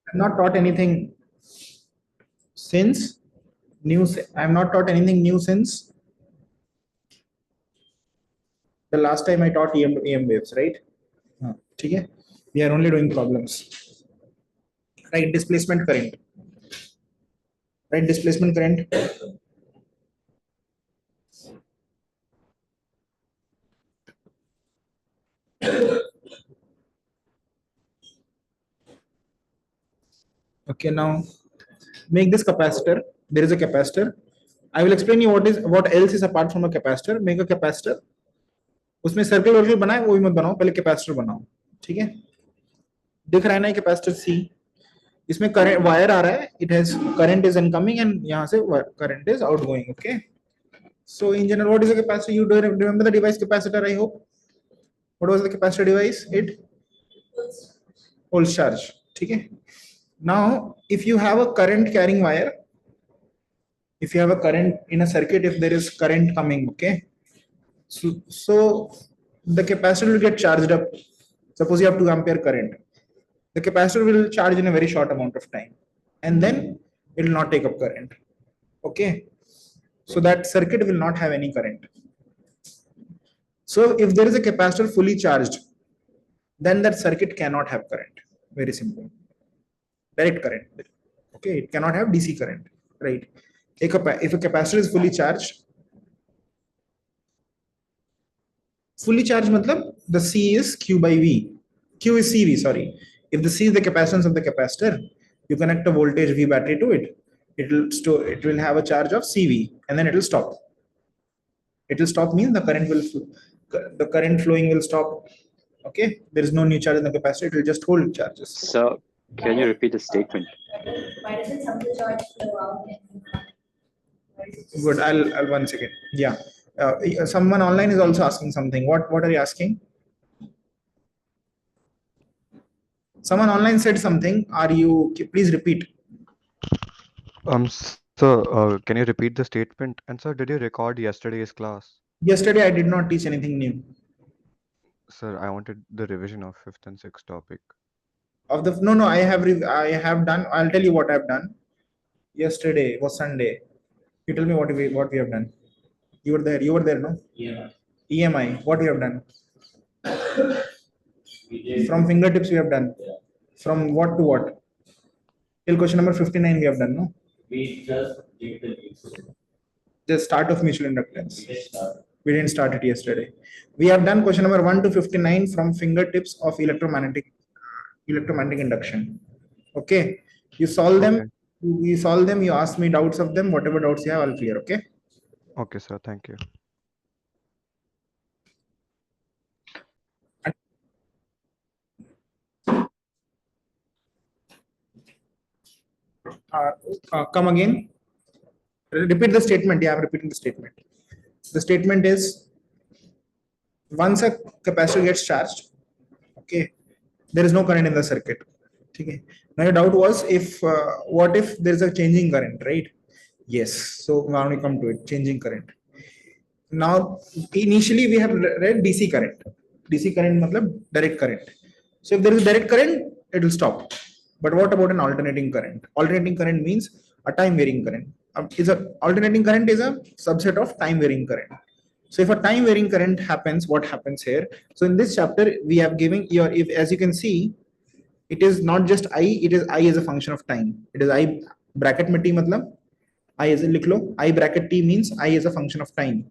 I've not taught anything since new. I'm not taught anything new since the last time I taught EM waves, right? Okay. We are only doing problems. Right displacement current. Right displacement current. Okay, now make this capacitor. There is a capacitor. I will explain you what else is apart from a capacitor. Make a capacitor. उसमें circle वर्कल बनाए वो भी मत बनाओ, पहले capacitor बनाओ, ठीक है? दिख रहा है ना कैपेसिटर सी, इसमें करंट वायर आ रहा है, it has current is incoming and यहाँ से current is outgoing. Okay, so in general what is a capacitor? You do remember the device capacitor, I hope. What was the capacitor device? It holds charge. ठीक है? Now if you have a current carrying wire, if you have a current in a circuit, if there is current coming, okay, so the capacitor will get charged up. Suppose you have 2 ampere current, the capacitor will charge in a very short amount of time and then it will not take up current. Okay, so that circuit will not have any current. So if there is a capacitor fully charged, then that circuit cannot have current. Very simple. Direct current. Okay, it cannot have DC current, right? If a capacitor is fully charged matlab the C is Q by V. Q is CV, sorry. If the C is the capacitance of the capacitor, you connect a voltage V battery to it. It will have a charge of CV and then it will stop. It will stop means the current flowing will stop. Okay, there is no new charge in the capacitor, it will just hold charges. So can you repeat the statement? Why doesn't some of the charge flow out? Good, I'll 1 second. Yeah, someone online is also asking something. What are you asking? Someone online said something. Are you, please repeat. Sir, can you repeat the statement? And sir, did you record yesterday's class? Yesterday I did not teach anything new. Sir, I wanted the revision of 5th and 6th topic. Of the no, I have done. I'll tell you what I've done. Yesterday was Sunday. You tell me what we have done. You were there. You were there, no? Yeah. EMI. What we have done? We From fingertips we have done. Yeah. From what to what? Till question number 59 we have done, no? We just did the news. The start of mutual inductance. We just started. We didn't start it yesterday. We have done question number 1 to 59 from fingertips of electromagnetic induction. Okay, you solve them. Okay. We solve them. You ask me doubts of them. Whatever doubts you have, I'll clear. Okay. Okay, sir. Thank you. Come again. Repeat the statement. Yeah, I'm repeating the statement. The statement is, once a capacitor gets charged, okay, there is no current in the circuit. Okay. Now your doubt was what if there is a changing current, right? Yes. So now we come to it, changing current. Now initially we have read DC current. DC current matlab direct current. So if there is direct current, it will stop. But what about an alternating current? Alternating current means a time varying current. Alternating current is a subset of time varying current. So if a time varying current happens, what happens here? So in this chapter, we have given as you can see, it is not just I, it is I as a function of time. It is I bracket mein t matlab, I as a likh lo, I bracket t means I as a function of time.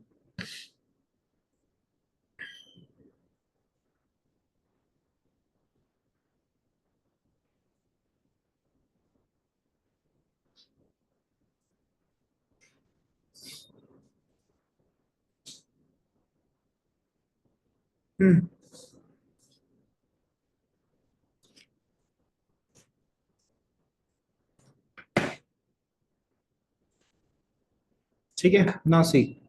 ठीक है, now see,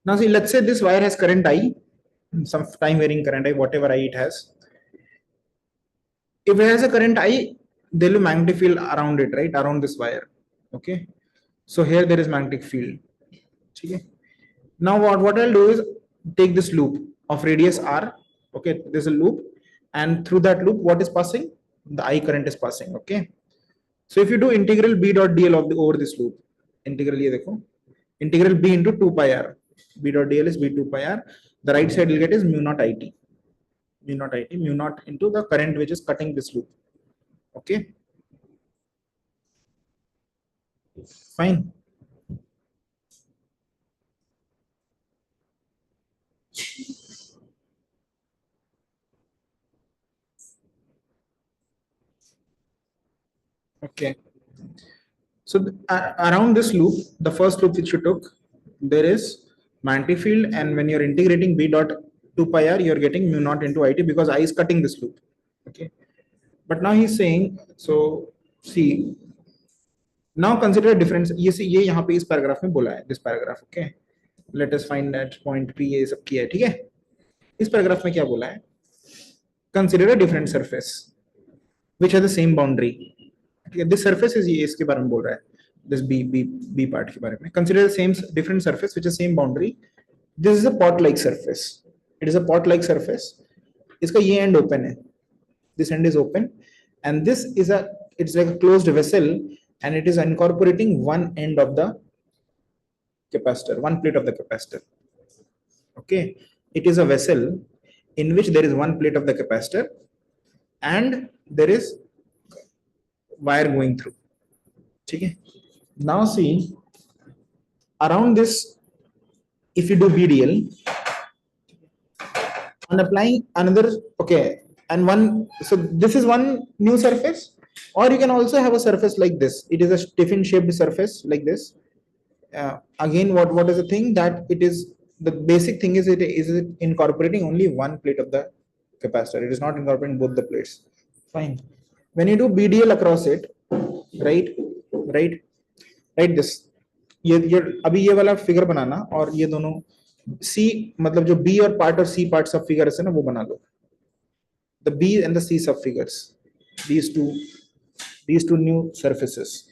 now see, let's say this wire has current I, some time varying current I, whatever I it has. If it has a current I, there will be magnetic field around it, right? Around this wire. Okay. So here there is magnetic field. Okay. Now what I'll do is take this loop. of radius r. Okay, there's a loop, and through that loop, what is passing? The I current is passing. Okay, so if you do integral b dot dl of the over this loop, integral ये देखो, integral b into 2 pi r, b dot dl is b 2 pi r. The right side will get is mu naught it, mu naught into the current which is cutting this loop. Okay, fine. Okay, so around this loop, the first loop which you took, there is magnetic field, and when you're integrating b dot 2 pi r, you're getting mu naught into it because I is cutting this loop. Okay, but now he's saying, so see, now consider a difference. ये से ये यहाँ पे इस paragraph में बोला है, this paragraph. Okay, let us find that point P ये सब किया है, ठीक है? इस पैराग्राफ में क्या बोला है? Consider a different surface which has the same boundary. ठीक है? This surface is ये इसके बारे में बोल रहा है, this B part के बारे में. Consider the same different surface which has same boundary. This is a pot-like surface. It is a pot-like surface. इसका ये end open है. This end is open, and this is it's like a closed vessel, and it is incorporating one end of the capacitor, one plate of the capacitor. Okay, it is a vessel in which there is one plate of the capacitor and there is wire going through. Okay, now see, around this, if you do BDL and applying another, okay, and one, so this is one new surface, or you can also have a surface like this. It is a Tiffin shaped surface like this. Again, what is the thing that it is, the basic thing is it is incorporating only one plate of the capacitor. It is not incorporating both the plates. Fine. When you do BDL across it, right this, ये अभी ये वाला figure बनाना और ये दोनों C, मतलब जो B और part और C part सब फिगर है ना, वो बना लो. The B and the C sub figures, these two new surfaces.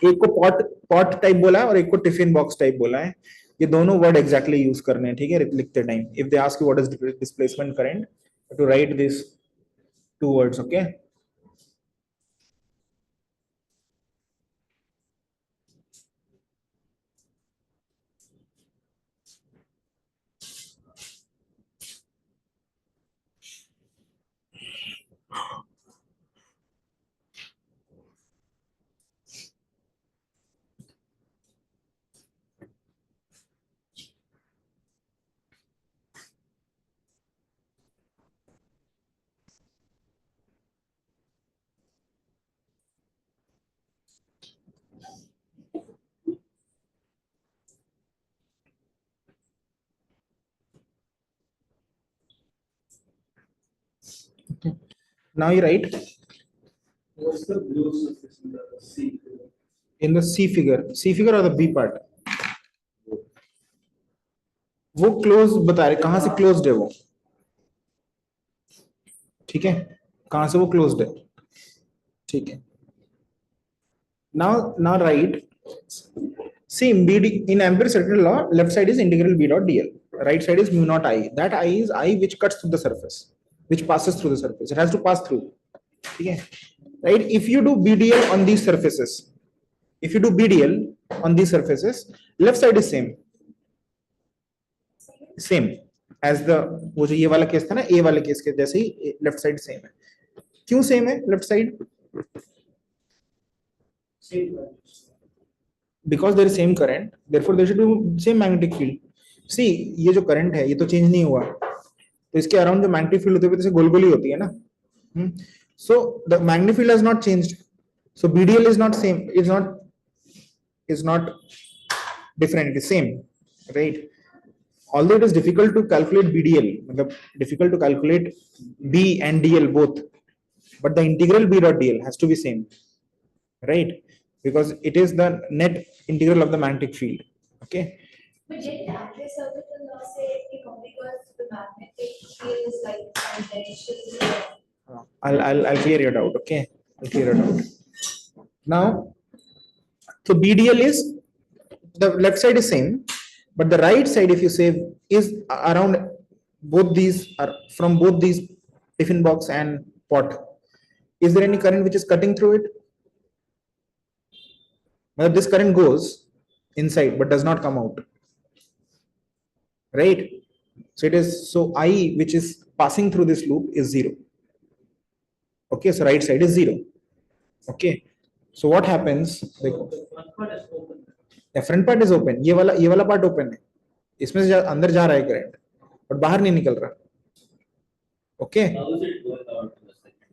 एक को पॉट टाइप बोला है और एक को टिफिन बॉक्स टाइप बोला है. ये दोनों वर्ड एग्जैक्टली यूज करने हैं, ठीक है, लिखते time. If they ask you what is displacement current, to write this two words. Okay, now you write What's the blue surface in the C? in the C figure or the B part. वो close बता रहे, कहां से closed है वो, ठीक है, कहां से वो क्लोज्ड है, ठीक है. now write, see, BD in Ampere's second law, left side is integral B dot dl, right side is mu naught I. That I is I which cuts through the surface, which passes through the surface. It has to pass through. Okay, right? If you do BDL on these surfaces, left side is same as the, वो जो ये वाला case था ना, A वाले case के जैसे ही left side same है. क्यों सेम है left side? Because there is same current, therefore there should be same magnetic field. See, ये जो करंट है ये तो चेंज नहीं हुआ, तो इसके अराउंड जो मैग्नेटिक फील्ड होती है जैसे गोल गोली होती है ना. So the magnetic field has not changed. So BDL is not same. Is not different. It is same, right? Although it is difficult to calculate BDL, difficult to calculate B and DL both, but the integral B dot DL has to be same, right? Because it is the net integral of the magnetic field. Okay. But did the anti-circuital law say because the magnetic field is like tangential? I'll clear your doubt. Okay, I'll clear it out. Now, so BDL is, the left side is same. but the right side, if you say, is around both these, are from both these tiffin box and pot, is there any current which is cutting through it? Well, this current goes inside but does not come out, right? So it is, so I which is passing through this loop is 0. Okay, so right side is 0. Okay, so what happens, देखो, One part is open. the front part is open, ये वाला part open है, इसमें से अंदर जा रहा है करंट और बाहर नहीं निकल रहा. Okay, How is it going out to the second?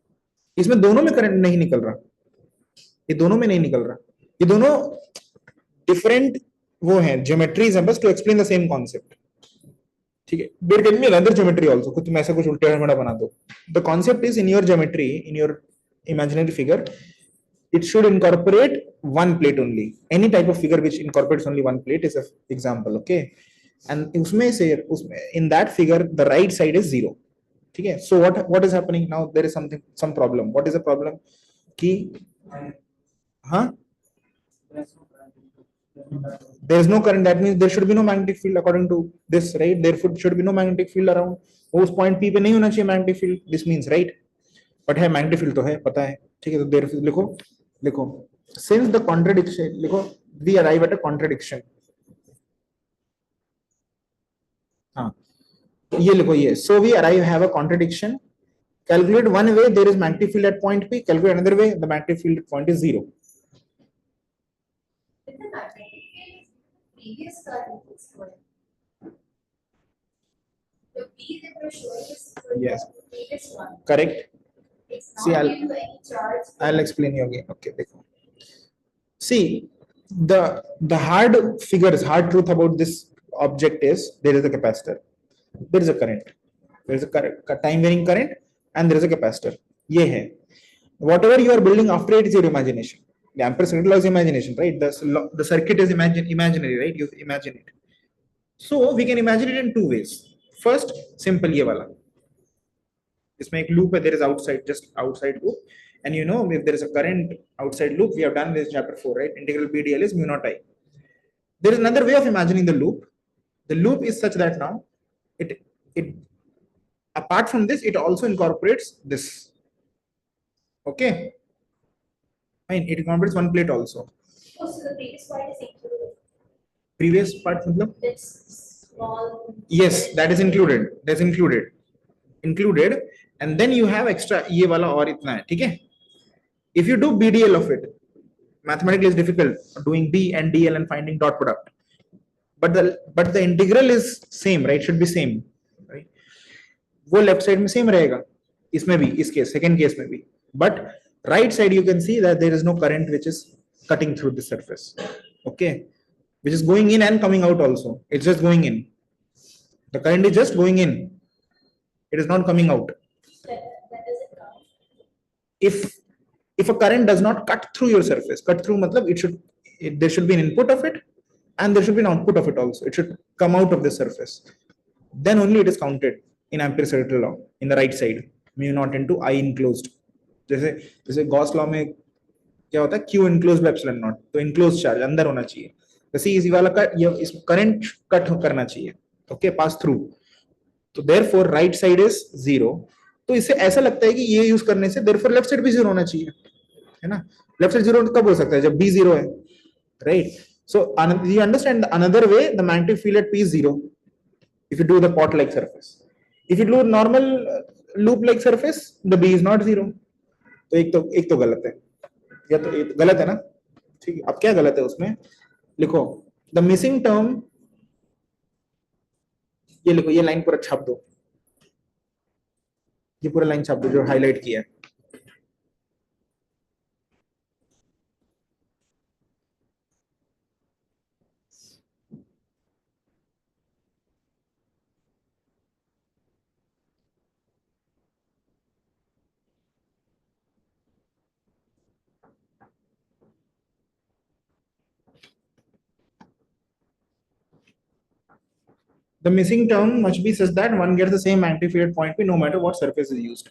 इसमें दोनों में करंट नहीं निकल रहा, ये दोनों में नहीं निकल रहा, ये दोनों डिफरेंट वो हैं, ज्योमेट्रीज हैं, बस to explain the same concept. ठीक है, there can be another geometry also, कुछ तुम ऐसा कुछ उल्टा मेरा बना दो. The concept is in your geometry, in your imaginary figure, it should incorporate one plate only. Any type of figure which incorporates only one plate is an example. Okay, and उसमें से in that figure the right side is 0. ठीक है, so what is happening now? There is some problem. What is the problem? कि हाँ, there is no current, that means there should be no magnetic field according to this, right? There should be no magnetic field around. उस point P पे नहीं होना चाहिए magnetic field, this means, right? But है magnetic field तो है, पता है. ठीक है, तो there लिखो since the contradiction, लिखो we arrive at a contradiction. हाँ, ये लिखो ये, so we have a contradiction. Calculate one way there is magnetic field at point P, calculate another way the magnetic field at point is 0. With the magnetic field, previous current is going. The B that we're showing is for Yes. the previous one. Correct. It's See, not I'll- due to any charge. I'll explain you again. Okay, देखो. See, the hard truth about this object is there is a capacitor, there is a current, there is a time varying current, and there is a capacitor. ये है. Whatever you are building after it is your imagination. The Ampere's second law is imagination, right? The circuit is imaginary, right? You imagine it. So we can imagine it in two ways. First, simple ये वाला. इसमें एक loop है, there is just outside loop, and you know if there is a current outside loop, we have done this chapter 4, right? Integral PdL is mu naught I. There is another way of imagining the loop. The loop is such that now it apart from this it also incorporates this. Okay, fine, it incorporates one plate also. Oh, so the previous part is included. Previous part मतलब? That's small. Yes, that is included. That's included, and then you have extra ये वाला और इतना है, ठीक है? If you do BDL of it, mathematically it's difficult doing B and DL and finding dot product, but the integral is same, right? Should be same, right? वो left side में same रहेगा, इसमें भी, इस case second case में भी, but right side you can see that there is no current which is cutting through the surface. Okay, which is going in and coming out also. It's just going in. The current is just going in. It is not coming out. That doesn't count. If a current does not cut through your surface, cut through matlab there should be an input of it and there should be an output of it also. It should come out of the surface. Then only it is counted in Ampere's second law in the right side. Mu naught into I enclosed. जैसे Gauss law में क्या होता है, Q enclosed by epsilon naught, तो enclosed charge अंदर होना चाहिए. जैसे इसी वाला का इस करंट कट करना चाहिए, ओके, पास थ्रू. तो therefore right side is 0. तो इससे ऐसा लगता है कि ये यूज करने से therefore left side भी 0 होना चाहिए, है ना? Left side 0 कब हो सकता है? जब B 0 है, right? So you understand another way the magnetic field at P is 0 if you do the pot like surface. If you do normal loop like surface, the B is not 0. तो एक तो गलत है, या तो एक गलत है ना? ठीक है, अब क्या गलत है उसमें? लिखो द मिसिंग टर्म, ये लिखो, ये लाइन पूरा छाप दो, ये पूरा लाइन छाप दो जो हाईलाइट किया है. The missing term must be such that one gets the same magnetic field at point P no matter what surface is used.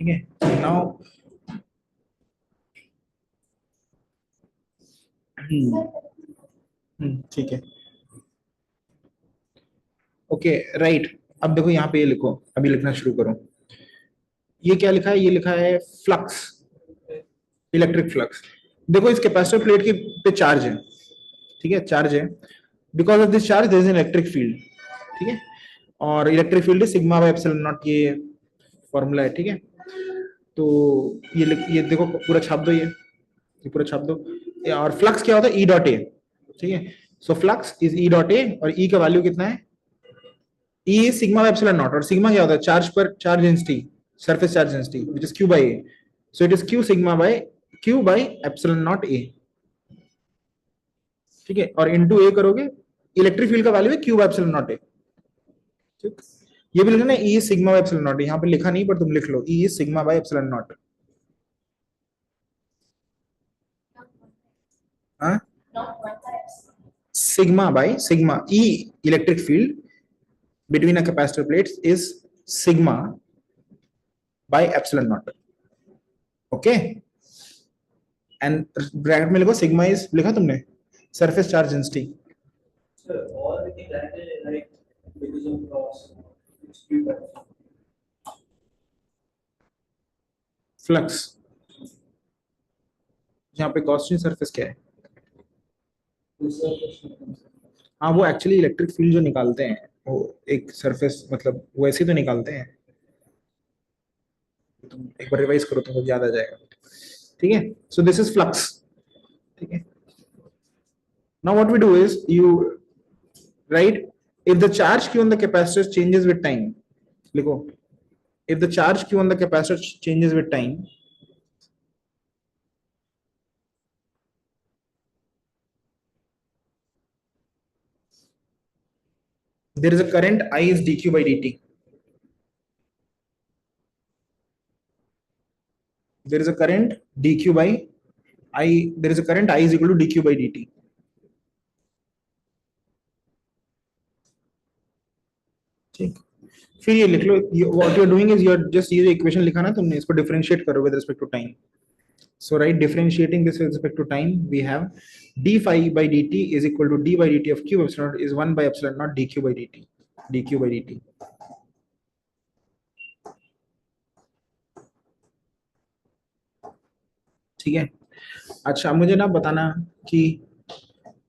ठीक है नाउ ठीक है ओके राइट। अब देखो यहाँ पे ये लिखो, अभी लिखना शुरू करो। ये क्या लिखा है? ये लिखा है फ्लक्स, इलेक्ट्रिक फ्लक्स। देखो इस कैपेसिटर प्लेट के पे चार्ज है, ठीक है, चार्ज है। Because of this charge there is an electric field, ठीक है। और electric field is sigma by epsilon naught, ये फॉर्मूला है, ठीक है। तो ये देखो पूरा छाप दो, ये पूरा छाप दो। और फ्लक्स क्या होता है? ई डॉट ए, ठीक है। So flux is E dot A, और ई का वैल्यू कितना है? E is sigma by epsilon naught, और सिग्मा क्या होता है? चार्ज पर charge density, surface charge density, which is Q by A. So it is Q sigma by Q by epsilon naught A, ठीक है। और इनटू ए करोगे, इलेक्ट्रिक फील्ड का वैल्यू है Q by epsilon naught A, ठीक। ये भी लिखना ई सिग्मा बाय एप्सिलॉन नॉट, यहाँ पे लिखा नहीं पर तुम लिख लो E sigma by epsilon naught. हाँ, Not one times. sigma by sigma, E electric field between a capacitor plates is sigma by epsilon naught, okay। and bracket में लिखो sigma is, लिखा तुमने surface charge density, Sir, all the things that is like because of loss, it's feedback. flux। यहाँ पे Gaussian surface क्या है? हाँ, वो एक्चुअली इलेक्ट्रिक फील्ड जो निकालते हैं वो एक सरफेस, मतलब वैसे तो निकालते हैं। तुम एक बार रिवाइज करो तुमको याद आ जाएगा, ठीक है। सो दिस इज फ्लक्स, ठीक है। Now what we do is you write if the charge q on the capacitor changes with time, लिखो if the charge q on the capacitor changes with time, there is a current I is dq by dt, there is a current dq by I, there is a current I is equal to dq by dt, ठीक। फिर ये लिख लो, what you are doing is you are just, ये जो equation लिखा ना तुमने, इसको डिफरेंशिएट करो with respect to time. So right, differentiating this with respect to time, we have d phi by dt is equal to d by dt of q epsilon naught is 1 by epsilon naught dq by dt, dq by dt, ठीक है। अच्छा मुझे ना बताना कि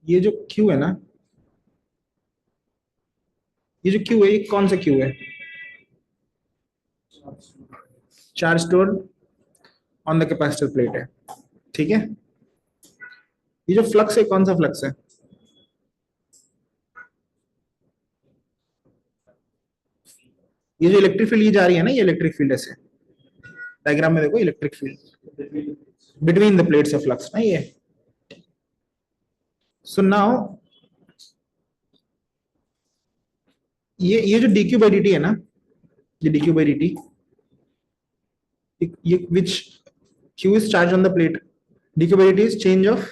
ये जो q है ना, ये जो q है, ये कौन सा q है? Charge stored on the capacitor plate है, ठीक है। ये जो फ्लक्स है, कौन सा फ्लक्स है? ये जो इलेक्ट्रिक फील्ड ये जा रही है ना, ये इलेक्ट्रिक फील्ड ऐसे डायग्राम में देखो, electric field between the plates of flux ना ये। सो नाउ ये जो dq by dt है ना, ये dq by dt, ये which q is charge on the plate, dq by dt is change of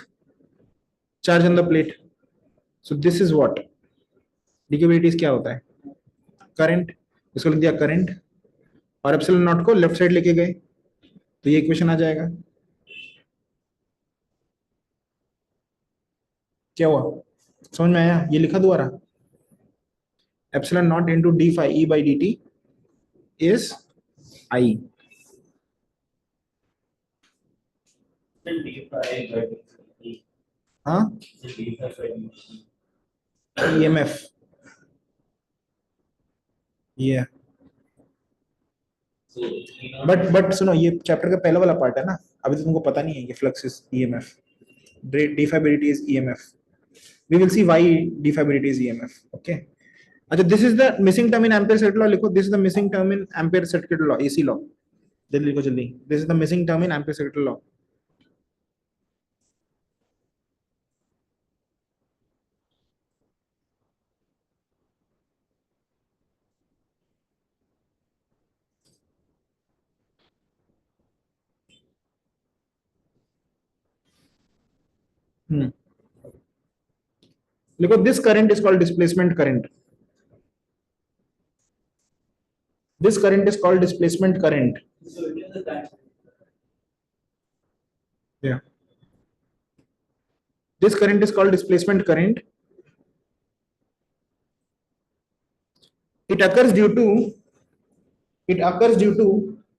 charge on the plate, so this is what dq by dt is क्या होता है? Current, इसको लिख दिया करंट, और एप्सिलॉन नॉट को left side लेके गए तो ये इक्वेशन आ जाएगा। क्या हुआ, समझ में आया? ये लिखा दोबारा, epsilon naught into D phi E by D T is I, हाँ, ईएमएफ ये। बट सुनो, ये चैप्टर का पहला वाला पार्ट है ना, अभी तो तुमको पता नहीं है कि flux is EMF, d phi by dt is EMF, we will see why d phi by dt is EMF, okay. अच्छा, this is the missing term in Ampere circuit law, लिखो this is the missing term in Ampere circuit law, AC law, जल्दी लिखो जल्दी, this is the missing term in Ampere circuit law. लिखो this current is called displacement current, This current is called displacement current. So it is the time. Yeah. This current is called displacement current. It occurs due to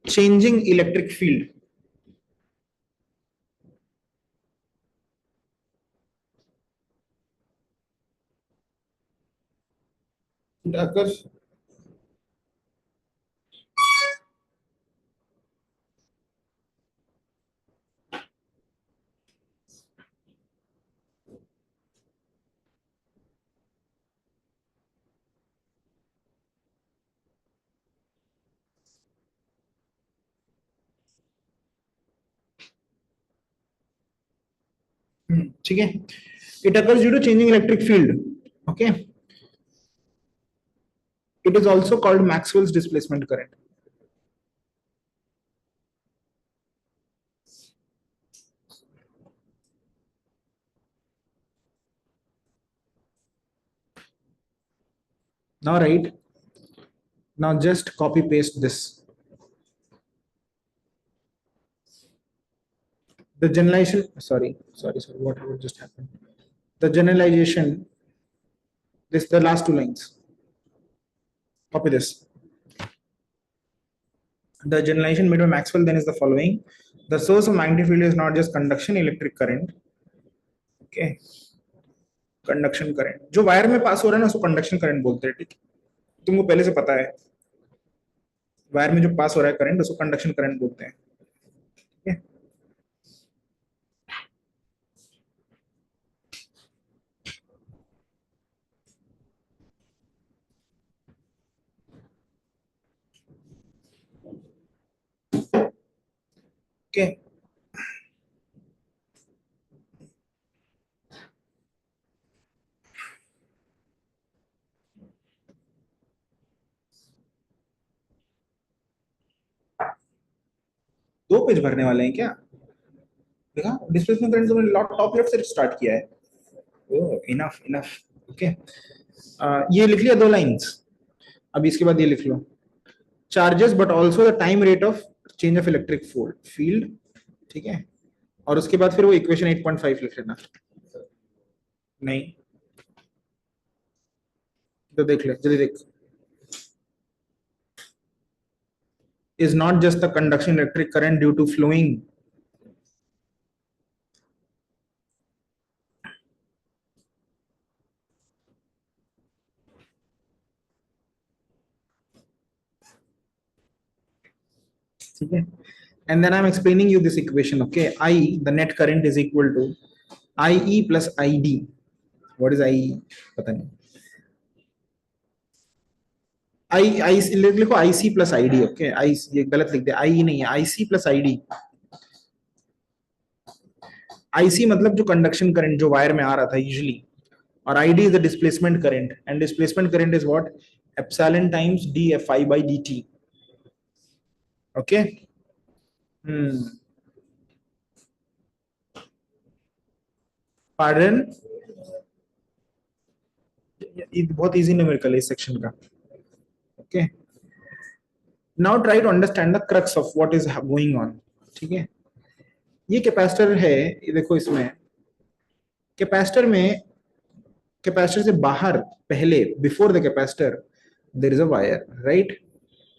changing electric field. It occurs ठीक है. It occurs due to changing electric field. Okay. It is also called Maxwell's displacement current. Now write. Now just copy paste this. The generalization, sorry, what just happened? The generalization, this the last two lines. Copy this. The generalization made by Maxwell then is the following. The source of magnetic field is not just conduction electric current. Okay. Conduction current जो wire में पास हो रहा है ना उसको conduction current बोलते हैं. ठीक, तुमको पहले से पता है. वायर में जो पास हो रहा है करंट उसको कंडक्शन करंट बोलते हैं. ठीक है. Okay. दो पेज भरने वाले हैं क्या? देखा डिस्प्लेसमेंट करंट तो मैंने टॉप लेफ्ट से स्टार्ट किया है. ओह इनफ इनफ. ओके. ये लिख लिया 2 लाइंस. अब इसके बाद ये लिख लो. Charges but also the time rate of change of electric field. ठीक है. और उसके बाद फिर वो इक्वेशन 8.5 लिख लेना. नहीं तो देख ले जल्दी देख. Is not just the conduction electric current due to flowing okay. And then I'm explaining you this equation. Okay, I, the net current, is equal to IE plus ID. What is IE? पता नहीं. I लिखो IC plus ID. Okay, I ये गलत लिख दिया. IE नहीं है, IC plus ID. IC मतलब जो कंडक्शन करंट जो वायर में आ रहा था यूजुअली, और ID is the displacement current, and displacement current is what? Epsilon times dFi by dt. Okay. Pardon? ये बहुत इजी न्यूमेरिकल है इस सेक्शन का. Okay. Now try to understand the crux of what is going on. ठीक है. ये capacitor है. ये देखो इसमें कैपेसिटर में, कैपेसिटर से बाहर पहले before the capacitor there is a wire, right?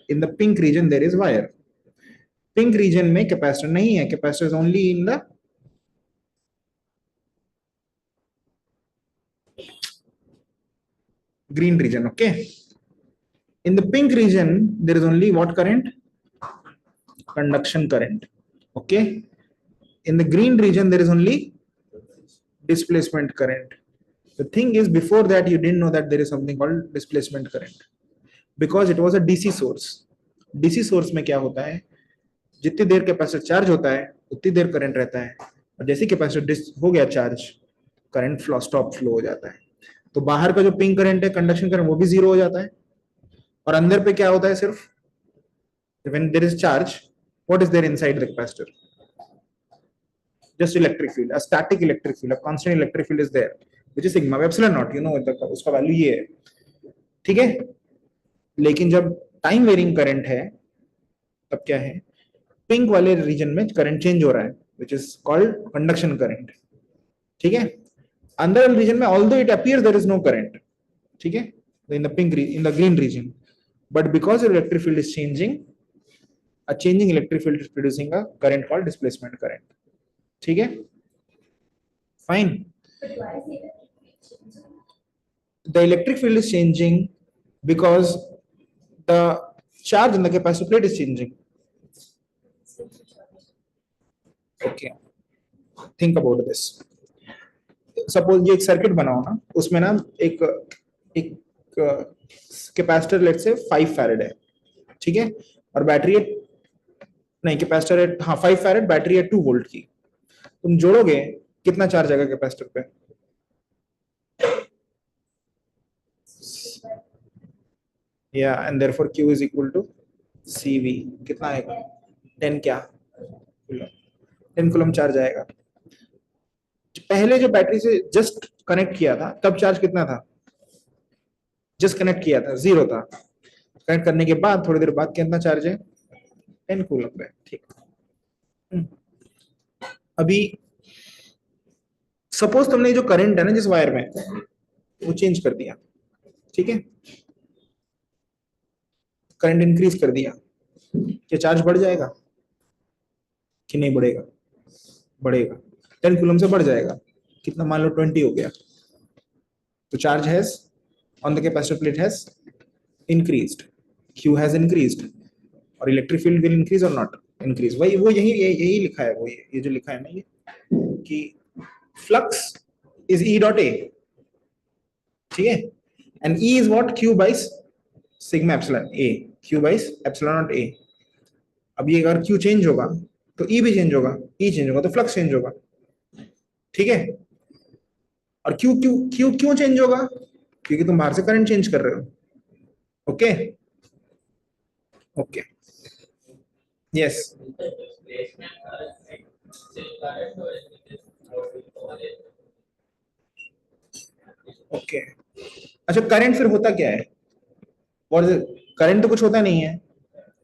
In the pink region there is wire. Pink region में कैपेसिटर नहीं है. Capacitor is only in the green region. Okay. In the pink region there is only what current? Conduction current. Okay. In the green region there is only displacement current. The thing is, before that you didn't know that there is something called displacement current because it was a DC source. DC source में क्या होता है? जितनी देर capacitor charge होता है उतनी देर current रहता है, और जैसे कैपेसिटर हो गया चार्ज, करंट स्टॉप फ्लो हो जाता है. तो बाहर का जो पिंक करंट है, कंडक्शन करंट, वो भी जीरो हो जाता है. और अंदर पे क्या होता है? सिर्फ when there is charge, what is there inside the capacitor? Just electric field, a static electric field, a constant electric field is there, which is sigma epsilon naught. You know उसका वैल्यू ये है. ठीक है. लेकिन जब time varying current है तब क्या है, पिंक वाले रीजन में करंट चेंज हो रहा है, which is called conduction current. ठीक है, अंदर वाले रीजन में although it appears there is no current, ठीक है, in the pink in the green region, but because your electric field is changing, a changing electric field is producing a current called displacement current. ठीक है, fine. But why is the electric field changing? The electric field is changing because the charge in the capacitor plate is changing. Okay, think about this. Suppose ये एक circuit बनाओ ना, उसमें ना एक capacitor late से 5 फैरेड है, ठीक है, और बैटरी है, नहीं कैपेसिटर है, हाँ 5 फैरेड, बैटरी है 2 वोल्ट की। तुम जोड़ोगे कितना चार्ज आएगा कैपेसिटर पे? या and therefore Q is equal to CV, कितना आएगा? 10 क्या? 10 कूलम चार्ज आएगा। पहले जो बैटरी से जस्ट कनेक्ट किया था तब चार्ज कितना था? जस्ट कनेक्ट किया था 0 था, कनेक्ट करने के बाद थोड़ी देर बाद कितना चार्ज है? 10 कूलम है। ठीक, अभी सपोज तुमने जो करंट है ना जिस वायर में, वो चेंज कर दिया, ठीक है, करंट इंक्रीज कर दिया, क्या चार्ज बढ़ जाएगा कि नहीं बढ़ेगा? बढ़ेगा, 10 कूलम से बढ़ जाएगा, कितना, मान लो 20 हो गया, तो charge has on the capacitor plate has increased, Q has increased, और electric field will increase or not increase। वही वो यही लिखा है, वो ये जो लिखा है ना ये कि flux is E dot A, ठीक है, and E is what? Q by sigma epsilon A, Q by epsilon naught A। अब ये अगर Q चेंज होगा तो E भी चेंज होगा, E चेंज होगा तो फ्लक्स चेंज होगा, ठीक है, और Q क्यों चेंज होगा? क्योंकि तुम बाहर से करंट चेंज कर रहे हो। Okay okay, yes, okay. अच्छा, करंट फिर होता क्या है? और करंट तो कुछ होता नहीं है,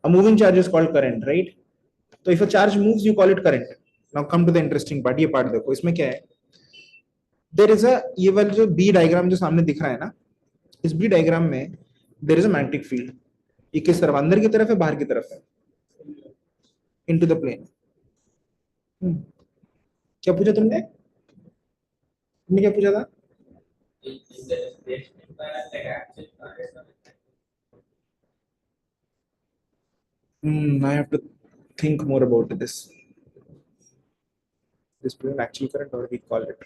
a moving charge is called current, right? तो if a charge moves you call it current। now come to the interesting part, ये पार्ट देखो, इसमें क्या है, there is a, ये वाला जो B डायग्राम जो सामने दिख रहा है ना, इस B डायग्राम में there is a magnetic field। ये किस तरफ, अंदर की तरफ है बाहर की तरफ है? into the plane। क्या पूछा तुमने क्या पूछा था? I have to think more about this plane actual current or we call it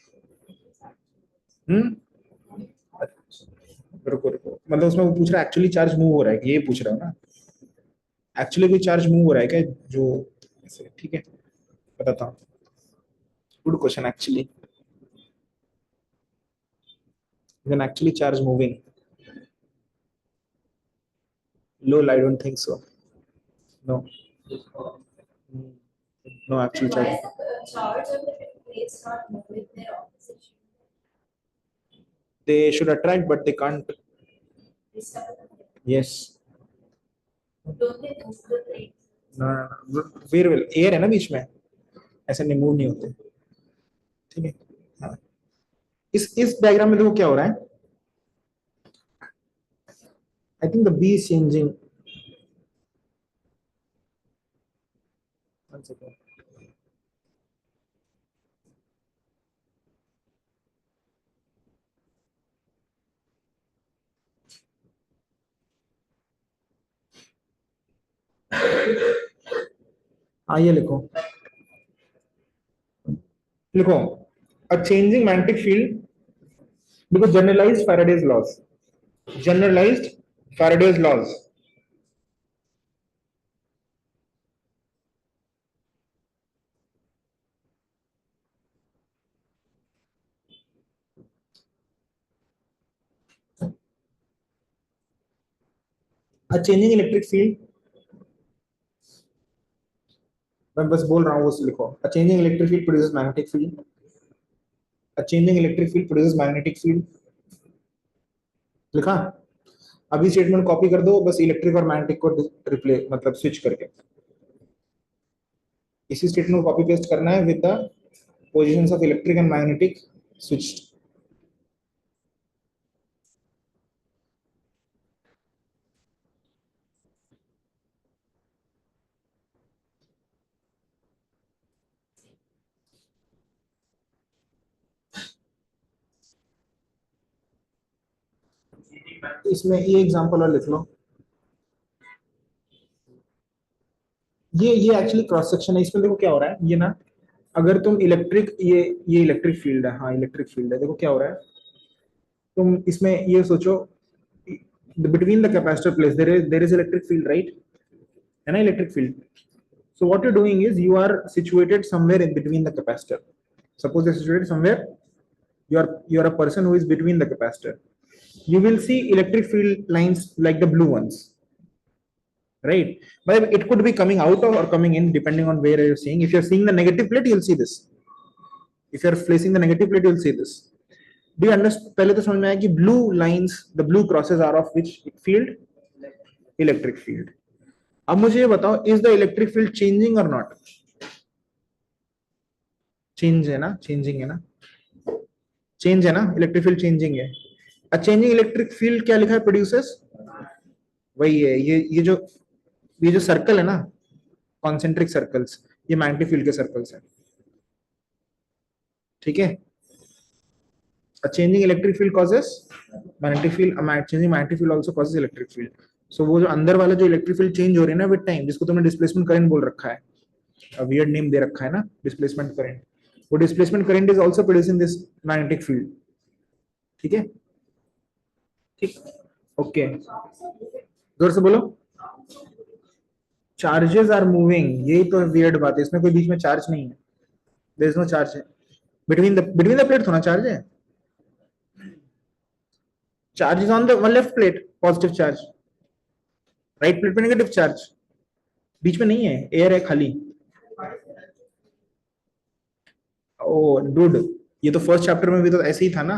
रुको मतलब उसमें वो पूछ रहा है एक्चुअली चार्ज मूव हो रहा है कि, ये पूछ रहा हूँ ना, एक्चुअली कोई चार्ज मूव हो रहा है क्या जो ऐसे? ठीक है, बताता हूँ, good question actually, then actually charge moving, lol I don't think so, no actual Why charge, is the charge of the plates not moving their opposition? they should attract but they can't। They start to- yes, Don't they move the plates? no where will air है ना बीच में, ऐसे नहीं move नहीं होते, ठीक है। हाँ, इस डायग्राम में देखो क्या हो रहा है, I think the B is changing, one second, हाँ ये लिखो a changing magnetic field because generalized Faraday's laws, a changing electric field, मैं बस बोल रहा हूँ वो लिखो, a changing electric field produces magnetic field, a changing electric field produces magnetic field, लिखा, अभी स्टेटमेंट कॉपी कर दो, बस इलेक्ट्रिक और मैग्नेटिक को रिप्ले मतलब स्विच करके, इसी स्टेटमेंट को कॉपी पेस्ट करना है with the positions of electric and magnetic switched. इसमें ये एग्जांपल और लिख लो, ये एक्चुअली क्रॉस सेक्शन है। इसमें देखो क्या हो रहा है, ये ना, अगर तुम इलेक्ट्रिक, ये इलेक्ट्रिक फील्ड है, हाँ इलेक्ट्रिक फील्ड है। देखो क्या हो रहा है, तुम इसमें ये सोचो, between the capacitor plates there is electric field, right, है ना, electric field. So what you're doing is you are situated somewhere in between the capacitor. Suppose you're situated somewhere, you are a person who is between the capacitor. You will see electric field lines like the blue ones, right? But it could be coming out or coming in depending on where you're seeing. If you're seeing the negative plate, you'll see this. If you're placing the negative plate, you'll see this. Do you understand? पहले तो समझ में आया कि blue lines, the blue crosses are of which field? Electric field. अब मुझे ये बताओ, is the electric field changing और नॉट? चेंज है ना, चेंजिंग है ना, चेंज है ना, इलेक्ट्रिक फील्ड चेंजिंग है। अ चेंजिंग इलेक्ट्रिक फील्ड क्या लिखा है, प्रोड्यूसेस, वही है ये जो सर्कल है ना, कॉन्सेंट्रिक सर्कल्स, ये मैग्नेटिक फील्ड के सर्कल्स हैं, ठीक है। A changing electric field causes magnetic field, changing magnetic field also causes electric field. So वो जो अंदर वाला जो इलेक्ट्रिक फील्ड चेंज हो रही है ना विद टाइम, जिसको तुमने डिस्प्लेसमेंट करंट बोल रखा है, वियर्ड नेम दे रखा है ना, डिस्प्लेसमेंट करंट, वो displacement current is also producing this magnetic field, ठीक है, ठीक, ओके, जोर से बोलो। चार्जेस आर मूविंग, यही तो वियर्ड बात है, इसमें कोई बीच में चार्ज नहीं है, देयर इज नो चार्ज है बिटवीन द प्लेट, थोड़ा चार्ज है, charge is on the one left plate, positive charge, right plate पे नेगेटिव चार्ज, बीच में नहीं है, एयर है खाली। ओ डूड, ये तो फर्स्ट चैप्टर में भी तो ऐसे ही था ना,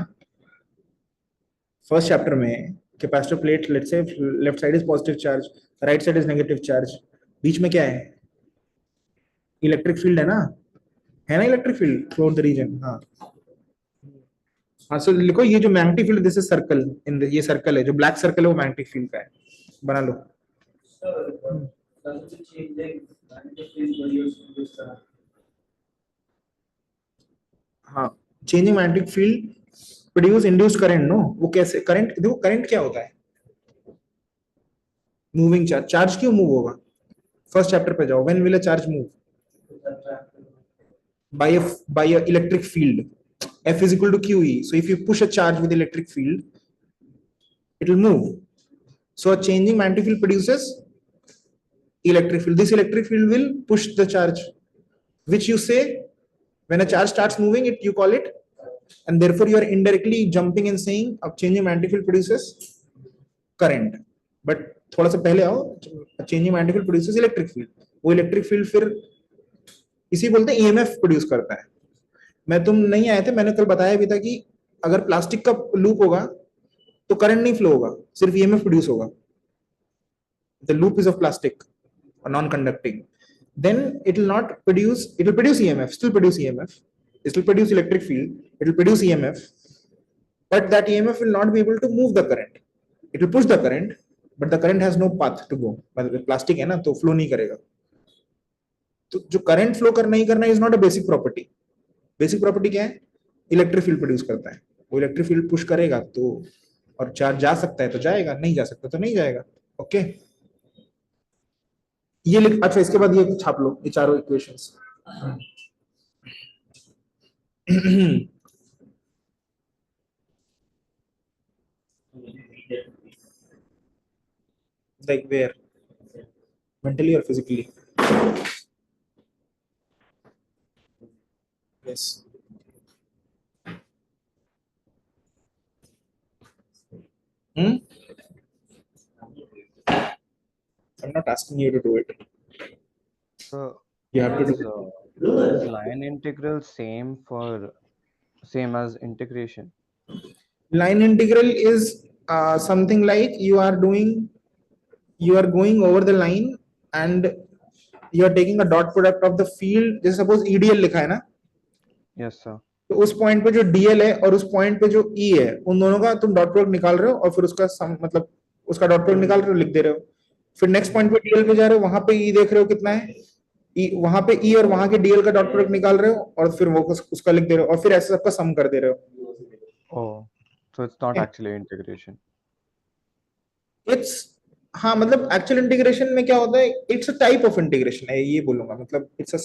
फर्स्ट चैप्टर में capacitor plate, let's say left side is positive charge, right side is negative charge, बीच में क्या है, इलेक्ट्रिक फील्ड है ना electric field through the region, हाँ हाँ। सो लिखो, ये जो magnetic field, this is circle, इन ये सर्कल है, जो ब्लैक सर्कल है वो मैग्नेटिक फील्ड का है, बना लो। हाँ, changing magnetic field produce induced current, no, वो कैसे, करंट देखो, करंट क्या होता है, मूविंग चार्ज, चार्ज क्यों मूव होगा, फर्स्ट चैप्टर पे जाओ, when will a charge move, by a electric field, F is equal to QE. So if you push a charge with electric field, it will move. So a changing magnetic field produces electric field. This electric field will push the charge, which you say when a charge starts moving, you call it, and therefore you are indirectly jumping and saying a changing magnetic field produces current. But थोड़ा सा पहले आओ, changing magnetic field produces electric field. वो electric field फिर इसी बोलते हैं EMF produce करता है। मैं तुम नहीं आए थे, मैंने कल बताया भी था कि अगर प्लास्टिक का लूप होगा तो करंट नहीं फ्लो होगा, सिर्फ EMF प्रोड्यूस होगा। The loop is of plastic or non-conducting, then it will not produce, it will produce EMF, still produce EMF, it will produce electric field, it will produce EMF, but that EMF will not be able to move the current, it will push the current, but the current has no path to go, मतलब plastic है ना तो flow नहीं करेगा। तो जो current flow करना ही करना is not a basic property. Basic property क्या है, इलेक्ट्रिक फील्ड प्रोड्यूस करता है, वो इलेक्ट्रिक फील्ड पुश करेगा तो, और चार्ज जा सकता है तो जाएगा, नहीं जा सकता तो नहीं जाएगा, ओके। ये लिख, अच्छा इसके बाद ये छाप लो, ये चारों equations. like where, mentally or physically? Yes. Hmm? I'm not asking you to do it. So You have to is, do is line integral same as integration? line integral is something like you are going over the line and you are taking a dot product of the field. जैसे suppose EDL लिखा है ना, Yes, sir. तो उस point पे जो DL है और उस पॉइंट पे जो E है, उन दोनों का तुम डॉट प्रोडक्ट निकाल रहे हो और फिर उसका सम मतलब उसका डॉट प्रोडक्ट निकाल रहे हो, लिख दे रहे हो. फिर नेक्स्ट पॉइंट पे DL पे जा रहे हो, वहां पे E देख रहे हो कितना है, वहां पे E और वहां के DL का डॉट प्रोडक्ट निकाल रहे हो और फिर वो उसका लिख दे रहे हो और फिर ऐसे सबका सम कर दे रहे हो. Oh, so it's not actually integration. It's हाँ मतलब एक्चुअल इंटीग्रेशन में क्या होता है, it's a type of integration है, ये बोलूंगा. मतलब it's a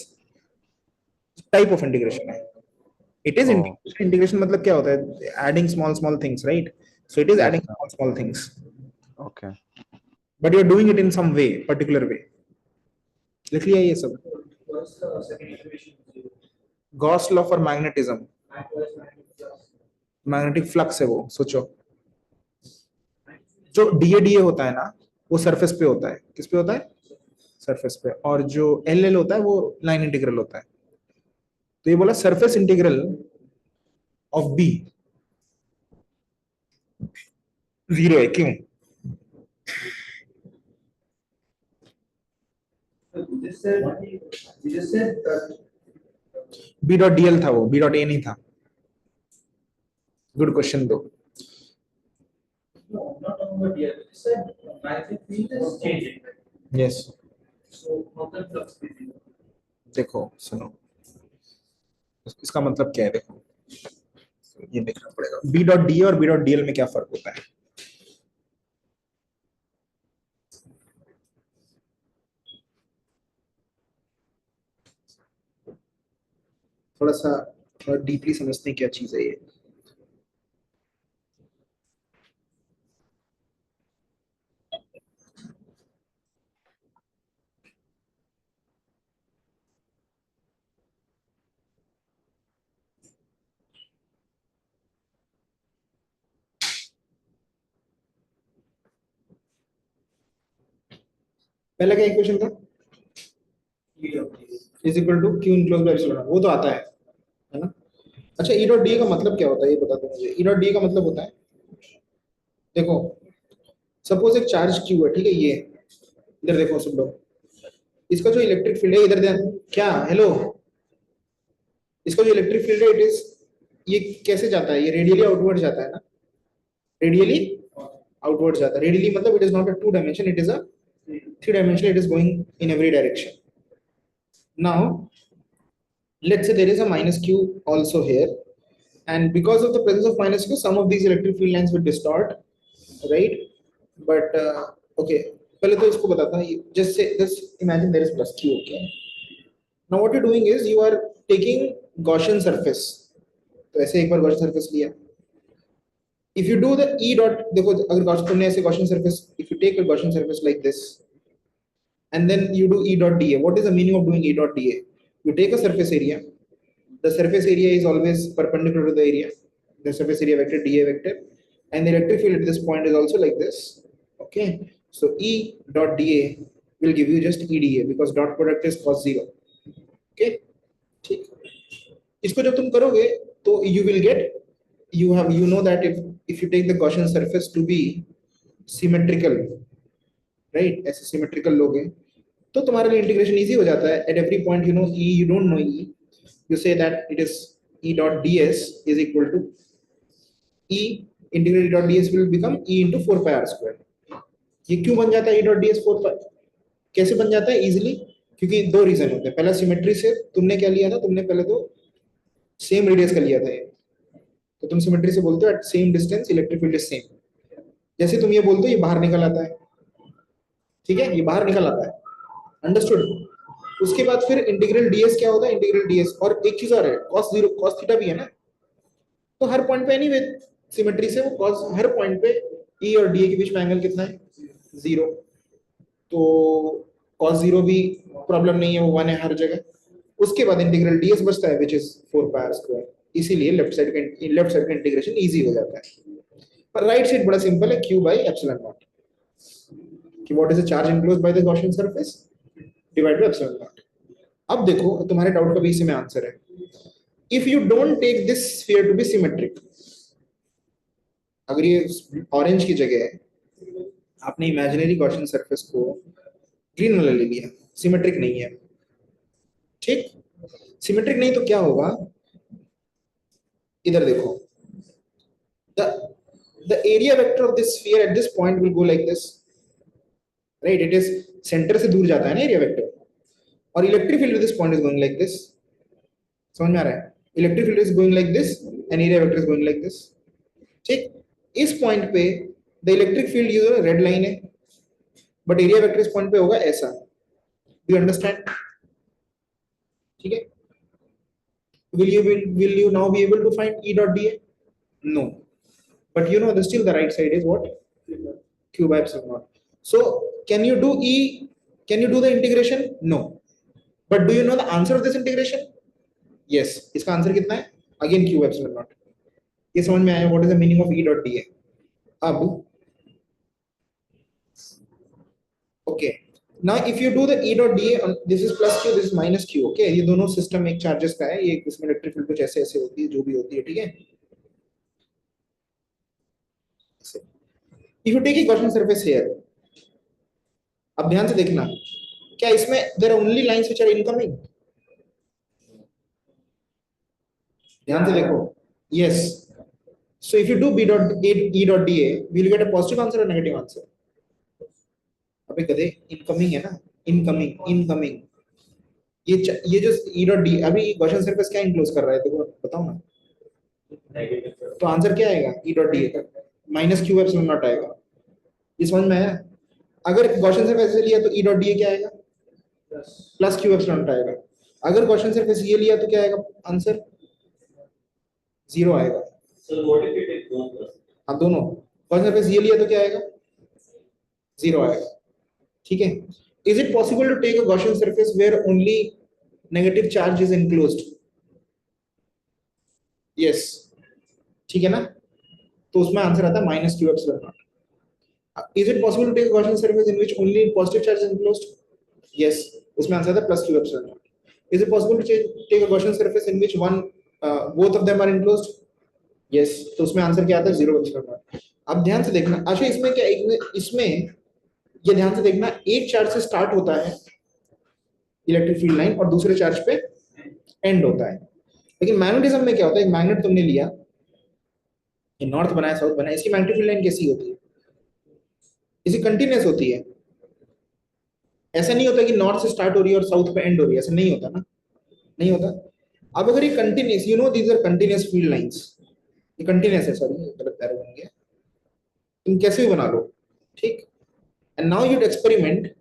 type of integration है. It is Oh. Integration. Integration मतलब क्या होता है, adding small small things, right? So it is Yes, adding sir. Small small things, Okay. But you are doing it in some way, particular way. लिख लिया ये सब. What's the second equation? Gauss law for magnetism. Magnetic flux है वो, सोचो. जो DA होता है ना, वो सरफेस पे होता है. किस पे होता है? सरफेस पे. और जो एल होता है वो लाइन इंटीग्रल होता है. तो ये बोला सरफेस इंटीग्रल ऑफ बी 0 है. क्यों? You just said that B dot DL था वो, बी डॉट ए नहीं था. गुड क्वेश्चन दो. no, not talking about here. You said magnetic field is changing. Yes. So how can flux be zero? देखो सुनो, इसका मतलब क्या है, देखो ये देखना पड़ेगा. बी डॉट डी और बी डॉट डीएल में क्या फर्क होता है? थोड़ा डीपली समझते हैं क्या चीज है ये. पहला क्या इक्वेशन था? Is equal to Q enclose by epsilon. वो तो आता है ना. अच्छा, ई डॉट डी का मतलब क्या होता है ये बता दो मुझे. ई डॉट डी का मतलब होता है, देखो सपोज एक चार्ज क्यू है, ठीक है. ये इधर देखो सब लोग, इसका जो इलेक्ट्रिक फील्ड है इधर क्या, हेलो, इसका जो इलेक्ट्रिक फील्ड है इट इज, ये कैसे जाता है, ये रेडियली आउटवर्ड जाता है ना. रेडियली आउटवर्ड जाता है. रेडियली मतलब it is not a 2 dimension, it is a 3 dimension. It is going in every direction. Now let's say there is a minus q also here, and because of the presence of minus q, some of these electric field lines will distort, right? But okay, पहले तो इसको बताता हूँ. just imagine there is plus q. Okay, now what you're doing is you are taking Gaussian surface. तो ऐसे एक बार Gaussian surface लिया. If you do the e dot, देखो अगर तुमने ऐसे Gaussian surface, if you take a Gaussian surface like this and then you do E dot dA. What is the meaning of doing E dot dA? You take a surface area. The surface area is always perpendicular to the area, the surface area vector dA vector, and the electric field at this point is also like this. Okay, so E dot dA will give you just EDA because dot product is cos 0. Okay, ठीक. इसको जब तुम करोगे तो you will get, you know that if you take the Gaussian surface to be symmetrical, right, ऐसे symmetrical लोगे तो तुम्हारे लिए इंटीग्रेशन इजी हो जाता है. At every point you know E, you don't know E, you say that it is E dot ds is equal to E integral E dot ds will become E into 4 pi r square. ये क्यों बन जाता है E dot ds 4 pi? कैसे बन जाता है easily? क्योंकि दो रीजन होते हैं. पहला सिमेट्री से तुमने क्या लिया था, तुमने पहले तो सेम रेडियस का लिया था ये, तो तुम सिमेट्री से बोलते हो at same distance electric field is same. जैसे तुम ये बोलते हो ये बाहर निकल आता है, ठीक है, ये बाहर निकल आता है. अंडरस्टूड? उसके बाद फिर इंटीग्रल डीएस क्या होता है, इंटीग्रल डीएस, और एक चीज और है, cos 0 cos थीटा भी है ना. तो हर पॉइंट पे एनीवे सिमेट्री से वो cos, हर पॉइंट पे E और DA के बीच में एंगल कितना है, 0. तो cos 0 भी प्रॉब्लम नहीं है, वो 1 है हर जगह. उसके बाद इंटीग्रल डीएस बचता है which is 4 pi r square. इसीलिए लेफ्ट साइड का इंटीग्रेशन इजी हो जाता है. पर राइट साइड बड़ा सिंपल है, q by epsilon naught. कि what is the charge enclosed by the Gaussian surface divided by epsilon naught. अब देखो तुम्हारे डाउट का भी इसी में आंसर है. If you don't take this sphere to be symmetric, अगर ये ऑरेंज की जगह आपने इमेजिनरी गॉसियन सरफेस को ग्रीन वाला ले लिया, सिमेट्रिक नहीं है, ठीक, सिमेट्रिक नहीं तो क्या होगा, इधर देखो, the area vector of this sphere at this point will go like this, right? It is center से दूर जाता है ना एरिया वेक्टर, और electric field at this point is going like this, समझ में आ रहा है? Electric field is going like this and area vector is going like this, ठीक, इस पॉइंट पे द इलेक्ट्रिक फील्ड ये रेड लाइन है, बट एरिया वेक्टर इस पॉइंट पे होगा ऐसा, डू यू अंडरस्टैंड? ठीक है, will you now be able to find E dot dA? No, but you know the still the right side is what? Q by epsilon naught. So can you do the integration? No, but do you know the answer of this integration? Yes, इसका answer कितना है? Again Q by epsilon naught. ये समझ में आया what is the meaning of E dot dA? अब okay, now if you do the E dot dA on this is plus Q, this is minus Q, okay, ये दोनों system एक charges का है, ये इसमें इलेक्ट्रिक फील्ड कुछ ऐसे ऐसे होती है, जो भी होती है, ठीक है. If you take a Gaussian surface here, अब ध्यान से देखना, क्या इसमें there are only lines which are incoming? ध्यान से देखो, yes. So if you do E dot dA, will you get a positive answer or negative answer? अबे गधे, incoming है ना, incoming. ये जो E dot D, अभी Gaussian surface क्या enclose कर रहा है, देखो बताओ ना. तो आंसर क्या आएगा E dot dA का? माइनस Q एप्सिलॉन नॉट आएगा. ये समझ में आया? अगर Gaussian surface से लिया तो E dot dA क्या आएगा? प्लस Q एप्सिलॉन नॉट आएगा. अगर Gaussian surface ये लिया तो क्या आएगा आंसर? 0 आएगा. So what if you take both? हाँ दोनों. Gaussian surface ये लिया तो क्या आएगा? 0 आएगा. ठीक है. Is it possible to take a Gaussian surface where only negative charge is enclosed? Yes. ठीक है ना? तो उसमें आंसर आता है minus Q epsilon not. Is it possible to take a Gaussian surface in which only positive charge is enclosed? Yes. उसमें answer आता है plus Q epsilon not. Is it possible to take a Gaussian surface in which both of them are enclosed? Yes. तो उसमें answer क्या आता है 0 epsilon not. अब ध्यान से देखना, अच्छा इसमें क्या, इसमें ये ध्यान से देखना, एक चार्ज से स्टार्ट होता है इलेक्ट्रिक फील्ड लाइन और दूसरे चार्ज पे एंड होता है. लेकिन मैग्नेटिज्म में क्या होता है, एक मैग्नेट तुमने लिया, ये नॉर्थ बनाया साउथ बनाया, इसकी मैग्नेटिक फील्ड लाइन कैसी होती है? इसी कंटिन्यूअस होती है. ऐसा नहीं होता कि नॉर्थ से स्टार्ट हो रही है और साउथ पे एंड हो रही है, ऐसा नहीं होता ना, नहीं होता. अब अगर ये continuous, you know these are continuous field lines, ये कंटिन्यूअस है, सॉरी गलत एरो बन गया, तुम कैसे भी बना लो, ठीक. And now you experiment,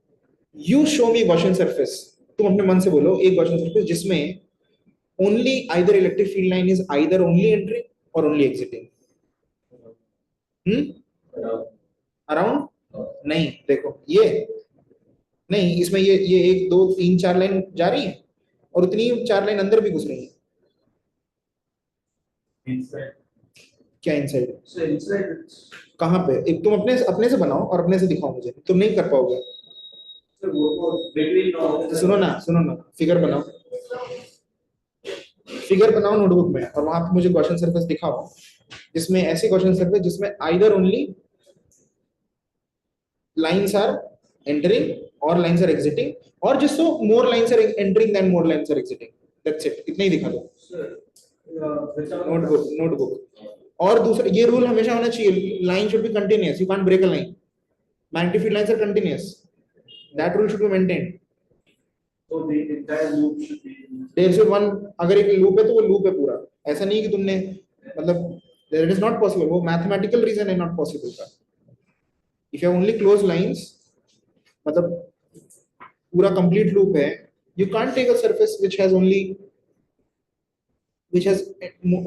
you show me Gaussian surface, तुम अपने मन से बोलो एक Gaussian surface जिसमें only either electric field line is either only entering or only exiting. Around नहीं, देखो ये नहीं, इसमें ये 1 2 3 4 लाइन जा रही है और उतनी 4 लाइन अंदर भी घुस रही है. Inside. क्या इनसाइड? So inside it's. कहाँ पे? एक तुम अपने से बनाओ और अपने से दिखाओ मुझे, तुम नहीं कर पाओगे. So वो between now. सुनो ना, फिगर बनाओ नोटबुक में, और वहां पे मुझे Gaussian surface दिखाओ जिसमें ऐसे Gaussian surface जिसमें either only lines are entering or lines are exiting, और जिसको more lines are entering than more lines are exiting. That's it. इतना ही दिखा दो. नोटबुक. और दूसरा ये रूल हमेशा होना चाहिए, line should be continuous, you can't break a line. Magnetic field lines are continuous, that rule should be maintained. So the entire loop should be. There से वन, अगर एक लूप है तो वो लूप है पूरा, ऐसा नहीं कि तुमने मतलब इट इज नॉट पॉसिबल, वो मैथमेटिकल रीजन है नॉट पॉसिबल का. If you have only close lines, मतलब पूरा कंप्लीट लूप है, you can't take a surface which has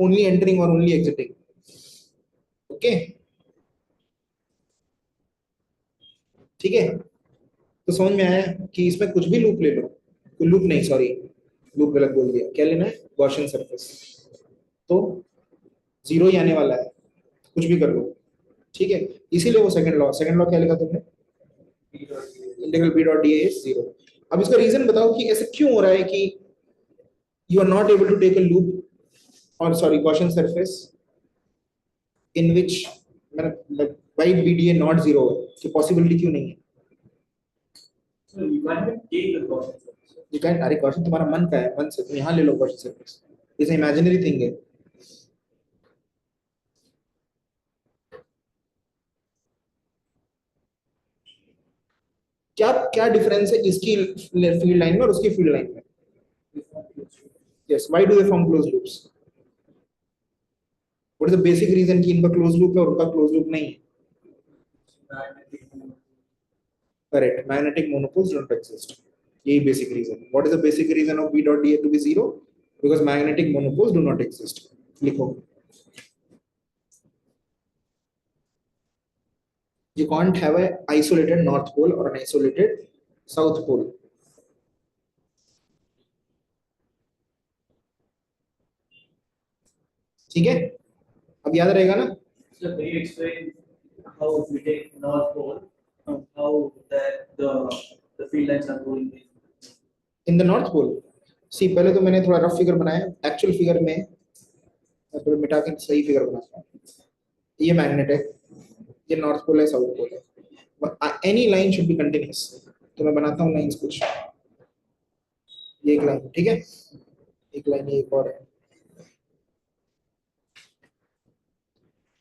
only entering or only exiting. Okay, ठीक है. तो समझ में आया कि इसमें कुछ भी लूप ले लो, लूप नहीं, सॉरी लूप गलत बोल दिया, क्या लेना है Gaussian सरफेस, तो 0 ही आने वाला है, कुछ भी कर लो, ठीक है. इसीलिए वो सेकंड लॉ क्या लिखा तुमने, integral B dot dA is 0. अब इसका रीजन बताओ कि ऐसे क्यों हो रहा है कि you are not able to take a loop और sorry Gaussian surface in which मैंने वाई BDA नॉट जीरो की पॉसिबिलिटी क्यों नहीं है? So you can't even take the Gaussian surface. You can't, अरे Gaussian तुम्हारा मन का है, मन से तुम यहाँ ले लो Gaussian surface, इसे इमेजिनरी थिंग है। क्या क्या डिफरेंस है इसकी फील्ड लाइन में और उसकी फील्ड लाइन में? Yes, why do they form closed loops? What is the basic reason कि इनका closed loop है और उनका closed loop नहीं है? Correct, magnetic monopoles don't exist. यही basic reason. What is the basic reason of B dot dA to be zero? Because magnetic monopoles do not exist. लिखो. You can't have an isolated north pole or an isolated south pole. ठीक है, अब याद रहेगा ना? So can you explain how we take North Pole, how that the field lines are going In the north pole. See, पहले तो मैंने थोड़ा रफ फिगर बनाया, एक्चुअल फिगर में मैं थोड़ा मिटा के सही फिगर बनाता हूँ। ये मैग्नेट है, ये नॉर्थ पोल है, साउथ पोल है। Any line should be continuous, तो मैं बनाता हूँ लाइंस कुछ। ये एक लाइन, ठीक है, एक लाइन, एक और है,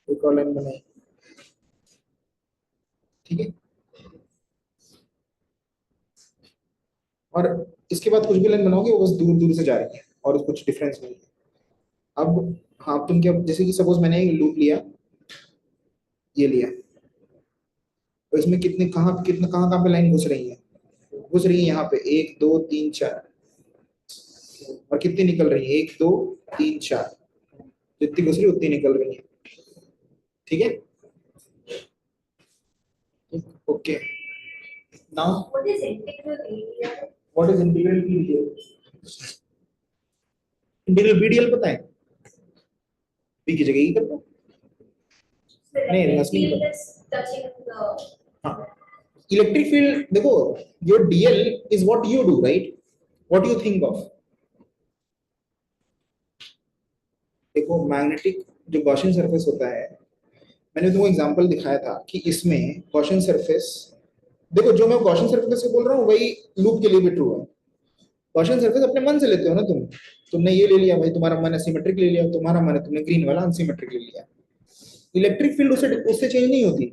एक और लाइन बनाई, ठीक है। और इसके बाद कुछ भी लाइन बनाओगे वो बस दूर दूर से जा रही है और कुछ डिफरेंस नहीं है। अब हाँ, तुम क्या, जैसे कि सपोज मैंने एक लूप लिया, ये लिया, तो इसमें कितने कहाँ पे लाइन घुस रही है? घुस रही है यहाँ पे 1 2 3 4, और कितनी निकल रही है? 1 2 3 4, जितनी घुस रही है उतनी निकल रही है, ठीक है। Okay, now What is integral area? What is integral BDL? Integral BDL पता है? B की जगह E कर दो। The नहीं, electric नसली field पर। is touching the. Electric field देखो, your DL is what you do, right? What you think of. देखो, मैग्नेटिक जो गॉसियन सरफेस होता है, मैंने तुमको एग्जांपल दिखाया था कि इसमें गॉसियन सरफेस, देखो जो मैं गॉसियन सरफेस से बोल रहा हूँ वही लूप के लिए भी ट्रू है। गॉसियन सरफेस अपने मन से लेते हो ना तुमने ये ले लिया भाई, तुम्हारा मन असिमेट्रिक ले लिया, तुम्हारा मन है तुमने ग्रीन वाला अनसिमेट्रिक ले लिया। इलेक्ट्रिक फील्ड उससे चेंज नहीं होती।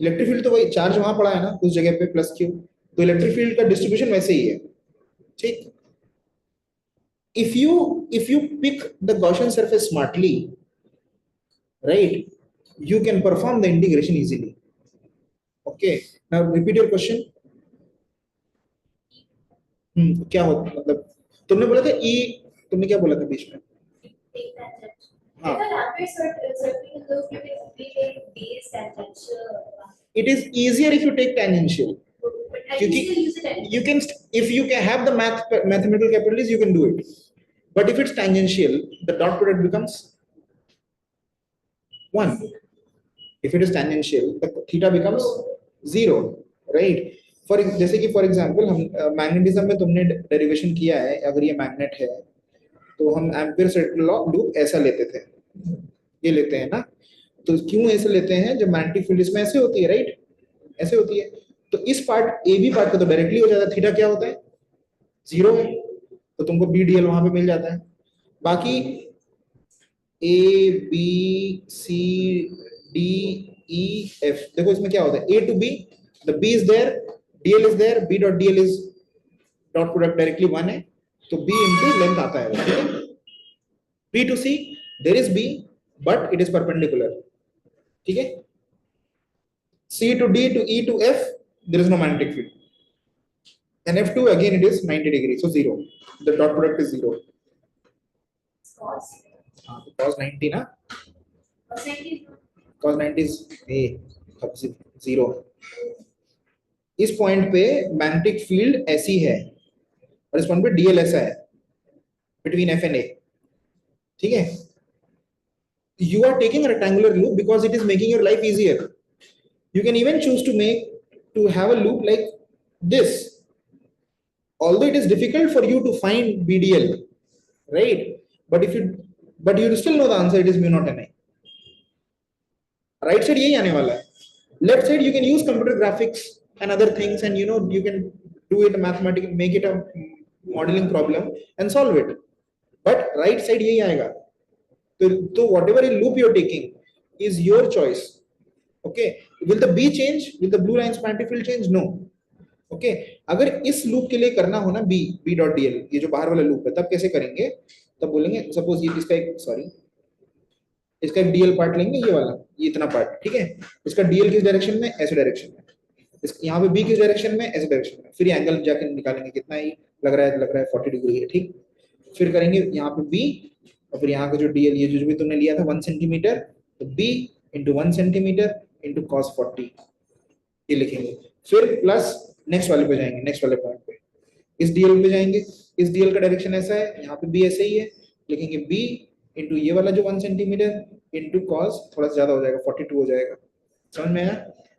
इलेक्ट्रिक फील्ड तो वही चार्ज वहां पड़ा है ना उस जगह पे प्लस क्यू, तो इलेक्ट्रिक फील्ड का डिस्ट्रीब्यूशन वैसे ही है, ठीक। if you pick the Gaussian surface smartly, right, you can perform the integration easily. Okay, now repeat your question. क्या होता, मतलब तुमने बोला था E, तुमने क्या बोला था बीच में? Take tangent. हाँ, If an average circular loop, you can only take base tangential. it is easier if you take tangential. But I क्योंकि usually use it anyway. you can, if you can have the mathematical capabilities, you can do it. But if it's tangential, the dot product becomes 1. If it is tangential, the theta becomes 0, right? For जैसे कि for example हम magnetism में तुमने derivation किया है, अगर ये magnet है तो हम एम्पीयर सर्कुलर लॉ लूप ऐसा लेते थे, ये लेते हैं ना। तो क्यों ऐसे लेते हैं? जब मैग्नेटिक फील्ड इसमें ऐसे होती है, राइट, ऐसे होती है, तो इस पार्ट AB पार्ट का तो डायरेक्टली हो जाता है, थीटा क्या होता है? 0 है, तो तुमको BDL वहां पे मिल जाता है। बाकी A B C D E F, देखो इसमें क्या होता है? A to B, the B is there, DL is there, B dot DL is dot product directly 1 है, तो B into length आता है, ठीक है। B to C, there is B but it is perpendicular, ठीक है। C to D to E to F, there is no magnetic field, and F2 again it is 90 degrees, so 0, the dot product is 0. Cos. Cos 90 ना, Cos 90. cos 90 is A, 0। इस point पे magnetic field ऐसी है और इस point पे DL ऐसा है, बिटवीन F and A, ठीक है। You are taking a rectangular loop because it is making your life easier. You can even choose to have a loop like this, although it is difficult for you to find BDL, right? But you still know the answer, it is mu naught Ni. Right side यही आने वाला है. Left side you can use computer graphics and other things, and you can do it mathematically, make it a modeling problem and solve it. But right side यही आएगा. तो whatever loop you're taking is your choice. Okay, will the b change, will the blue line spanty field change? No. Okay, अगर इस loop के लिए करना हो ना b डॉट dl, ये जो बाहर वाला लूप है, तब कैसे करेंगे? तब बोलेंगे सपोज ये इसका एक इसका एक डीएल पार्ट लेंगे, ये वाला, ये इतना पार्ट, ठीक है. इसका डीएल किस डायरेक्शन में? ऐसे डायरेक्शन में. यहाँ पे बी किस डायरेक्शन में? ऐसे डायरेक्शन में. फिर ये एंगल जाके निकालेंगे कितना ही लग रहा है 40 डिग्री है, ठीक. फिर करेंगे यहाँ पे बी, और फिर यहाँ का जो डीएल ये जो भी तुमने लिया था 1 सेंटीमीटर, तो B into 1 centimetre into cos 40 ये लिखेंगे. फिर प्लस नेक्स्ट वाले पे जाएंगे, नेक्स्ट वाले पॉइंट पे इस डीएल पे जाएंगे. इस डीएल का डायरेक्शन ऐसा है, यहाँ पे भी ऐसे ही है, लिखेंगे बी इंटू ये वाला जो 1 सेंटीमीटर इंटू कॉस, थोड़ा सा ज्यादा हो जाएगा 42 हो जाएगा. समझ में आया?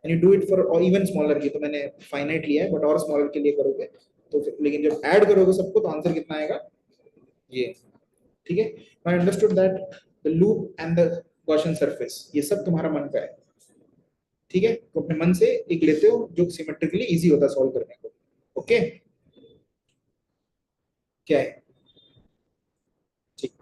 And you do it for और इवन स्मॉलर की, तो मैंने फाइनाइट लिया है, बट और स्मॉलर के लिए करोगे तो लेकिन जब ऐड करोगे सबको तो आंसर कितना आएगा? ये, ठीक है. I understood that the loop and the Gaussian surface ये सब तुम्हारा मन का है, ठीक है. तो अपने मन से एक लेते हो जो सिमेट्रिकली इजी होता है सॉल्व करने को. ओके, क्या है? ठीक.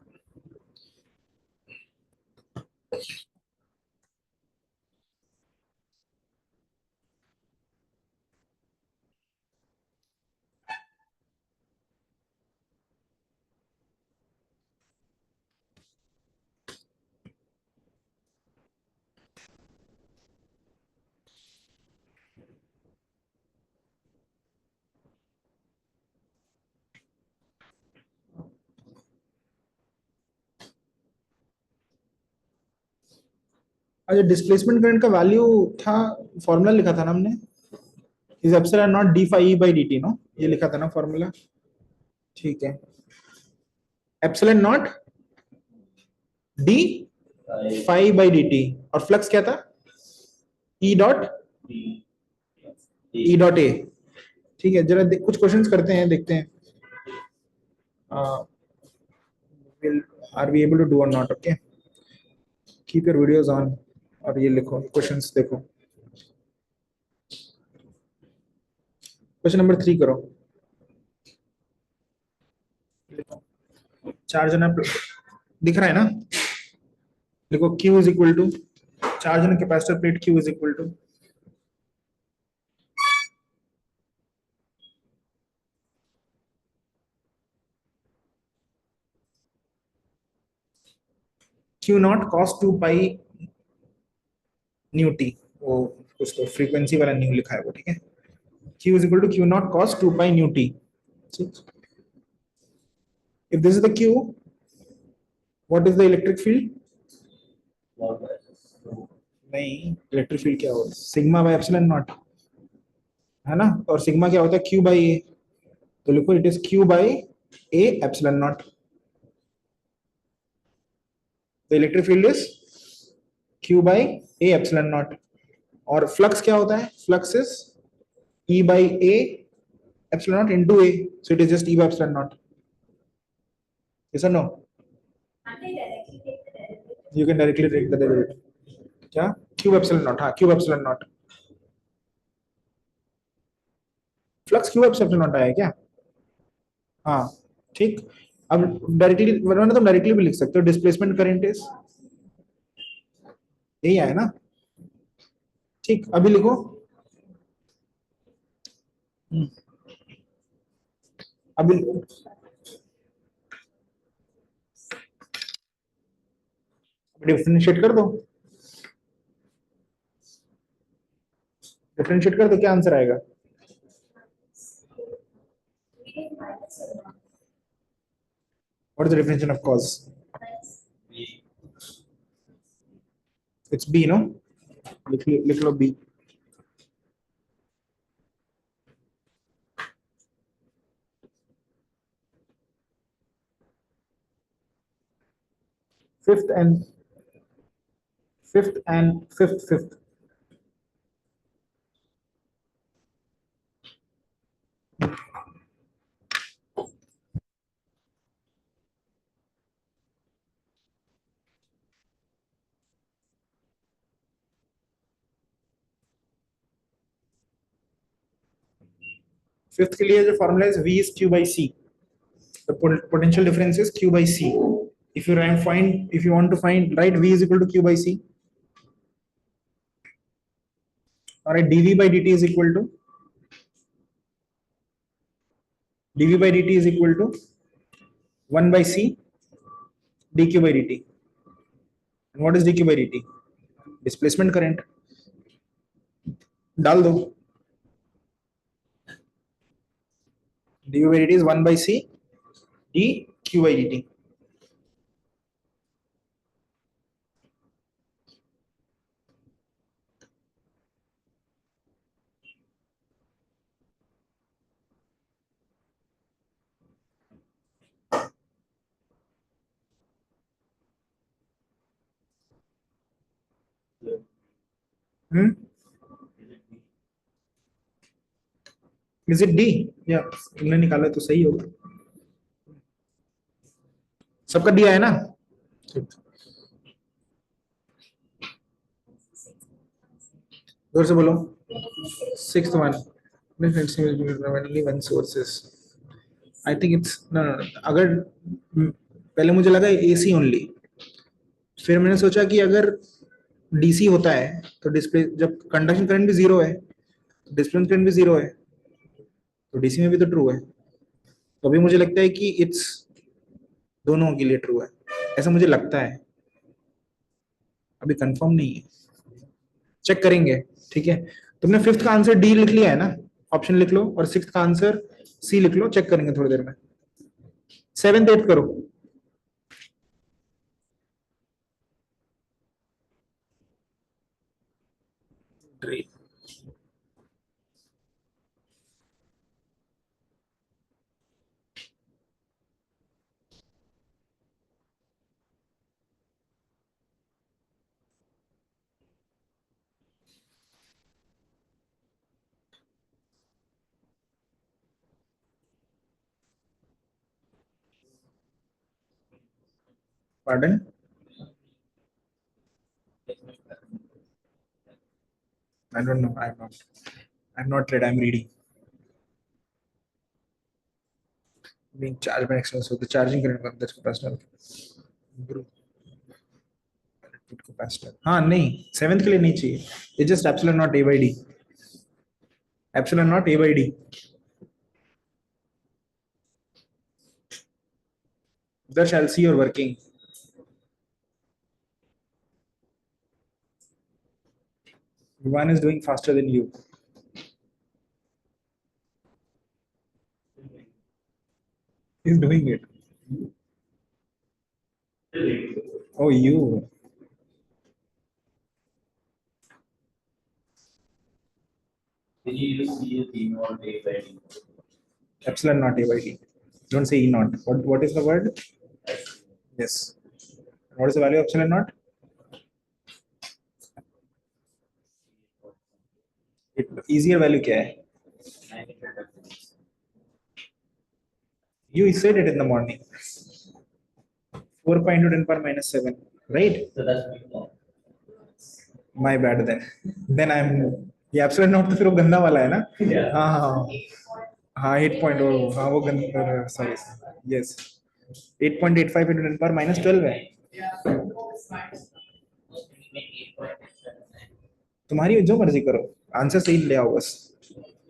अच्छा, डिस्प्लेसमेंट करंट का वैल्यू था, फॉर्मूला लिखा था ना हमने, is epsilon naught D phi E by D T, no, ये लिखा था ना फॉर्मूला. ठीक है, epsilon naught D phi by D T, और फ्लक्स क्या था? E dot A. ठीक है, जरा कुछ क्वेश्चंस करते हैं, देखते हैं are we able to do और not. Okay, keep your videos on और ये लिखो क्वेश्चंस. देखो क्वेश्चन नंबर 3 करो. चार्ज ना दिख रहा है ना? देखो Q is equal to charge on capacitor plate, Q is equal to Q not cos 2 pi nu t. वो कुछ तो फ्रीक्वेंसी वाला न्यू लिखा है वो, ठीक है. Q is equal to Q naught cos 2 pi nu t. If this is the Q, what is the electric field? नहीं, इलेक्ट्रिक फील्ड क्या होता है? सिग्मा बाय एप्सिलॉन नॉट, है ना. और सिग्मा क्या होता है? Q बाई ए. तो लिखो it is Q by A epsilon not. The electric field is Q by A epsilon naught. और फ्लक्स क्या होता है? Flux is E by A epsilon naught into A, so it is just E by epsilon naught. Yes or no? And they directly take the derivative. You can directly take the derivative. क्या? Cube epsilon naught, हाँ, cube epsilon naught. Flux Q epsilon naught आया क्या? हाँ, ठीक. अब directly वरना तुम directly भी लिख सकते हो, डिस्प्लेसमेंट करंट इज यही आया ना. ठीक, अभी लिखो. अभी डिफरेंशिएट कर दो. डिफरेंशिएट कर दो, क्या आंसर आएगा? We take minus or not. What is the definition of cos? It's B, no? लिख लो B. Fifth and fifth. Fifth के लिए जो फॉर्मूला है V is Q by C. The potential difference is Q by C. If you want to find, write V is equal to Q by C. All right, dV by dt is equal to dV by dt is equal to 1 by C dq by dt. And what is dq by dt? Displacement current. डाल दो. dV by dt is 1 by C dq by dt. Is it D? Yeah, तुमने निकाला तो सही होगा. सबका D आया ना? जोर से बोलो. Sixth one. Only one sources. I think it's no. अगर पहले मुझे लगा AC only. फिर मैंने सोचा कि अगर DC होता है तो डिस्प्ले जब कंडक्शन करंट भी जीरो है, डिस्प्लेसमेंट करंट भी जीरो है, तो DC में भी तो ट्रू है. तो अभी मुझे लगता है कि इट्स दोनों के लिए ट्रू है, ऐसा मुझे लगता है. अभी कंफर्म नहीं है, चेक करेंगे. ठीक है, तुमने फिफ्थ का आंसर डी लिख लिया है ना, ऑप्शन लिख लो, और सिक्स्थ का आंसर सी लिख लो. चेक करेंगे थोड़ी देर में. सेवेंथ एट करो. Great. Pardon? I don't know. I'm not read. I'm reading. Being charged by external, so the charging current, that's capacitor. Group. Capacitor. हाँ नहीं, सेवेंथ के लिए नहीं चाहिए. It's just epsilon not A by D. Epsilon not A by D. There shall see you're working. One is doing faster than you. He's doing it. Oh, you. Did you use C or A by D? Epsilon not A by D. Don't say E naught. What is the word? Yes. What is the value of epsilon naught? Easier value क्या है? You said it in the morning. 4.10 power minus 7, right? So that's before. My bad then. Then I'm. ये epsilon naught तो फिर वो गंदा वाला है ना? Yeah. हाँ 8. हाँ वो गंदा. Sorry. Yes. 8.85 into 10 power minus 12 है. तुम्हारी जो मर्जी करो, आंसर सही ले आओ बस.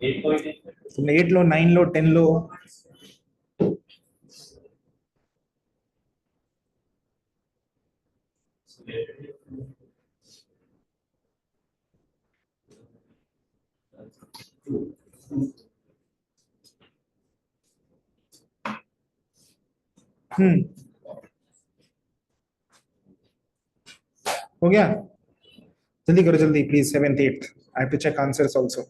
8.8. तुमने 8 लो, 9 लो, 10 लो. हो गया. जल्दी करो जल्दी please. 7th 8th. I have to check answers also.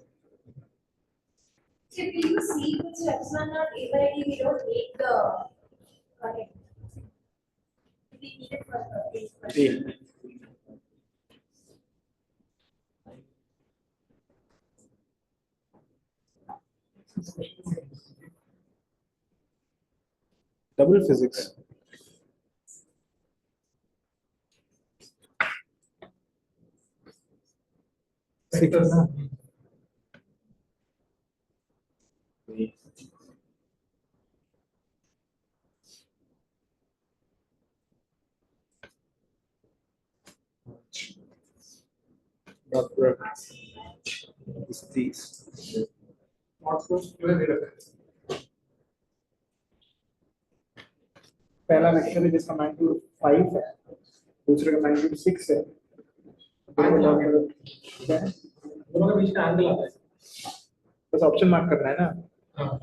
If you see which epsilon not A by D, we don't need the current. We need it for the 8. Double physics. Dot product is these. Not supposed to be a पहला vector है जिसका magnitude 5 है, दूसरे का magnitude 6 है। क्या है? दोनों के बीच में एंगल आता है। बस ऑप्शन मार्क करना है ना। हाँ।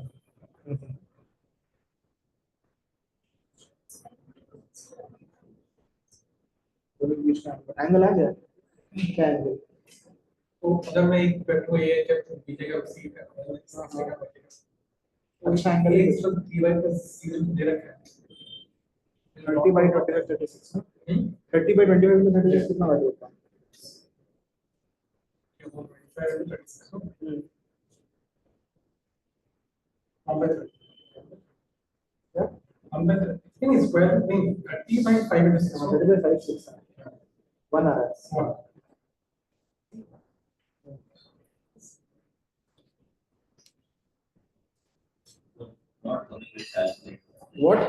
दोनों के बीच में एंगल आ गया। क्या एंगल? तो अगर मैं एक वेक्टर को ये जब बीजे का सी का अच्छा एंगल है। तो 3 का सी दे रखा है। 30 by 25 36 ना। 30 by 25 में 36 कितना वैल्यू होता है? नहीं स्क्वायर नहीं 30 by 5 into 6 30 by 5 6 है। 1 आ रहा है। What?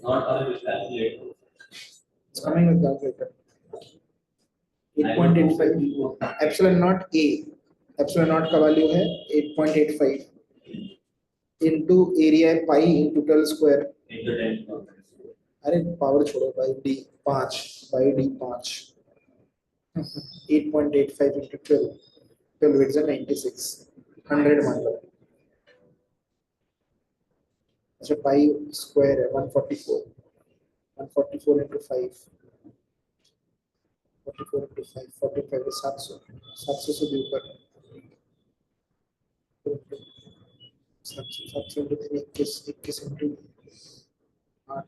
Not only with calculator. It's coming with calculator. 8.85 epsilon naught a, epsilon naught का वैल्यू है 8.85 into area pi into 12 square. Into 10. अरे पावर छोड़ो by d 5 by d 5 8.85 into 12 12 is 96 100 मान लो। अच्छा pi square है 144 144 into 5 44 into 5 45 is 700 700 से भी ऊपर 700 into 3 21 into 8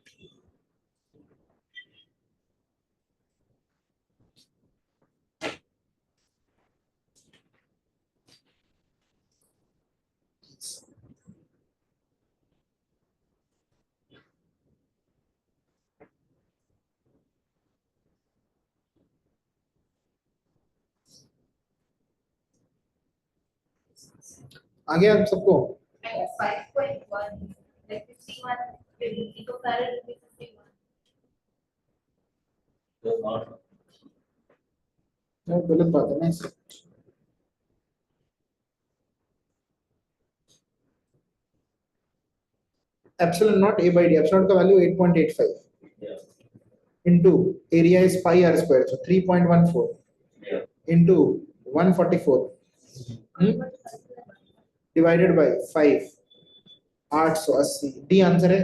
आ गया आप सबको? And 5.1, like 51 picofarad will be 51. So not. नहीं गलत बात है ना इससे। epsilon naught a by d, epsilon का value 8.85 Yeah. into area is pi r square, so 3.14 Yeah. into 144 divided by 5 880 D answer है।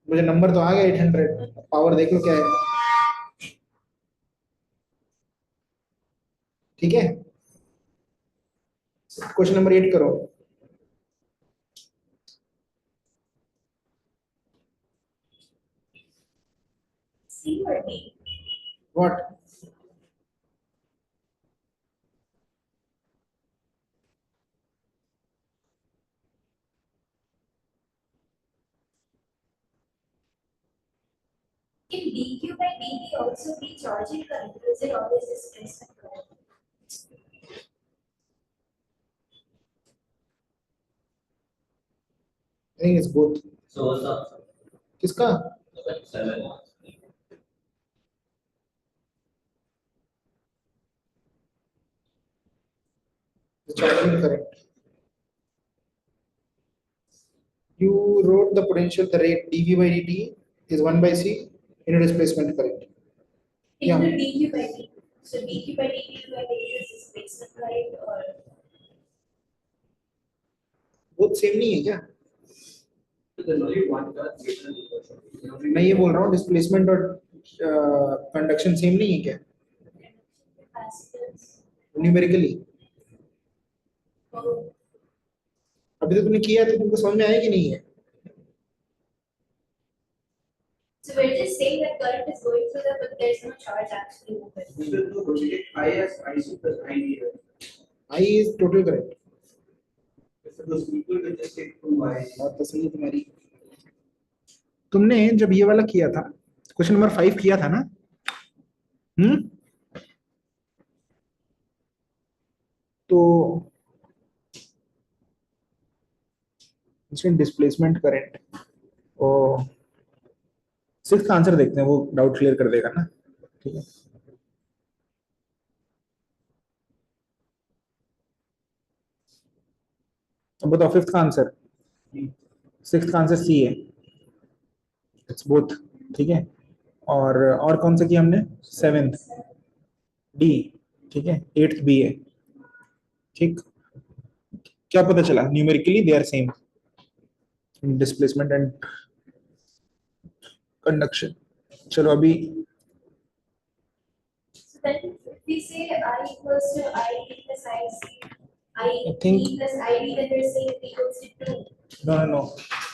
मुझे नंबर तो आ गया 800, पावर देख लो क्या है। ठीक है, क्वेश्चन नंबर 8 करो। C or D? What? Can dq by dt also be charging current? Or is it always displacement current? I think it's both. So what's up? किसका? 7. The charging current. You wrote the potential, the rate dv by dt is 1 by c into displacement current. Yeah. Into dq by dt. So dq by dt do I take it as displacement current or? Both same नहीं है क्या? There's only one current. मैं ये बोल रहा हूँ displacement और conduction same नहीं है क्या Capacitance. न्यूमेरिकली? Oh, अभी तो तुमने किया तो तुमको समझ में आया कि नहीं है? so we're just saying that current is going through that, but there's no charge actually moving. I as IC plus ID. I is total current। So those people will just take 2 I. बात तो सही है तुम्हारी। तुमने जब ये वाला किया था क्वेश्चन नंबर 5 किया था ना, तो इसमें डिस्प्लेसमेंट करंट और 6th आंसर देखते हैं, वो डाउट क्लियर कर देगा ना। ठीक है, अब बताओ फिफ्थ का आंसर, सिक्स्थ का आंसर सी है, इट्स बोथ, ठीक है। और कौन सा किया हमने, सेवेंथ डी, ठीक है, एट्थ बी है, ठीक। क्या पता चला, numerically they are same in displacement and conduction. चलो अभी So then if we say I equals to ID plus IC, I think- E plus ID, then we're saying P equals to 2. No no no,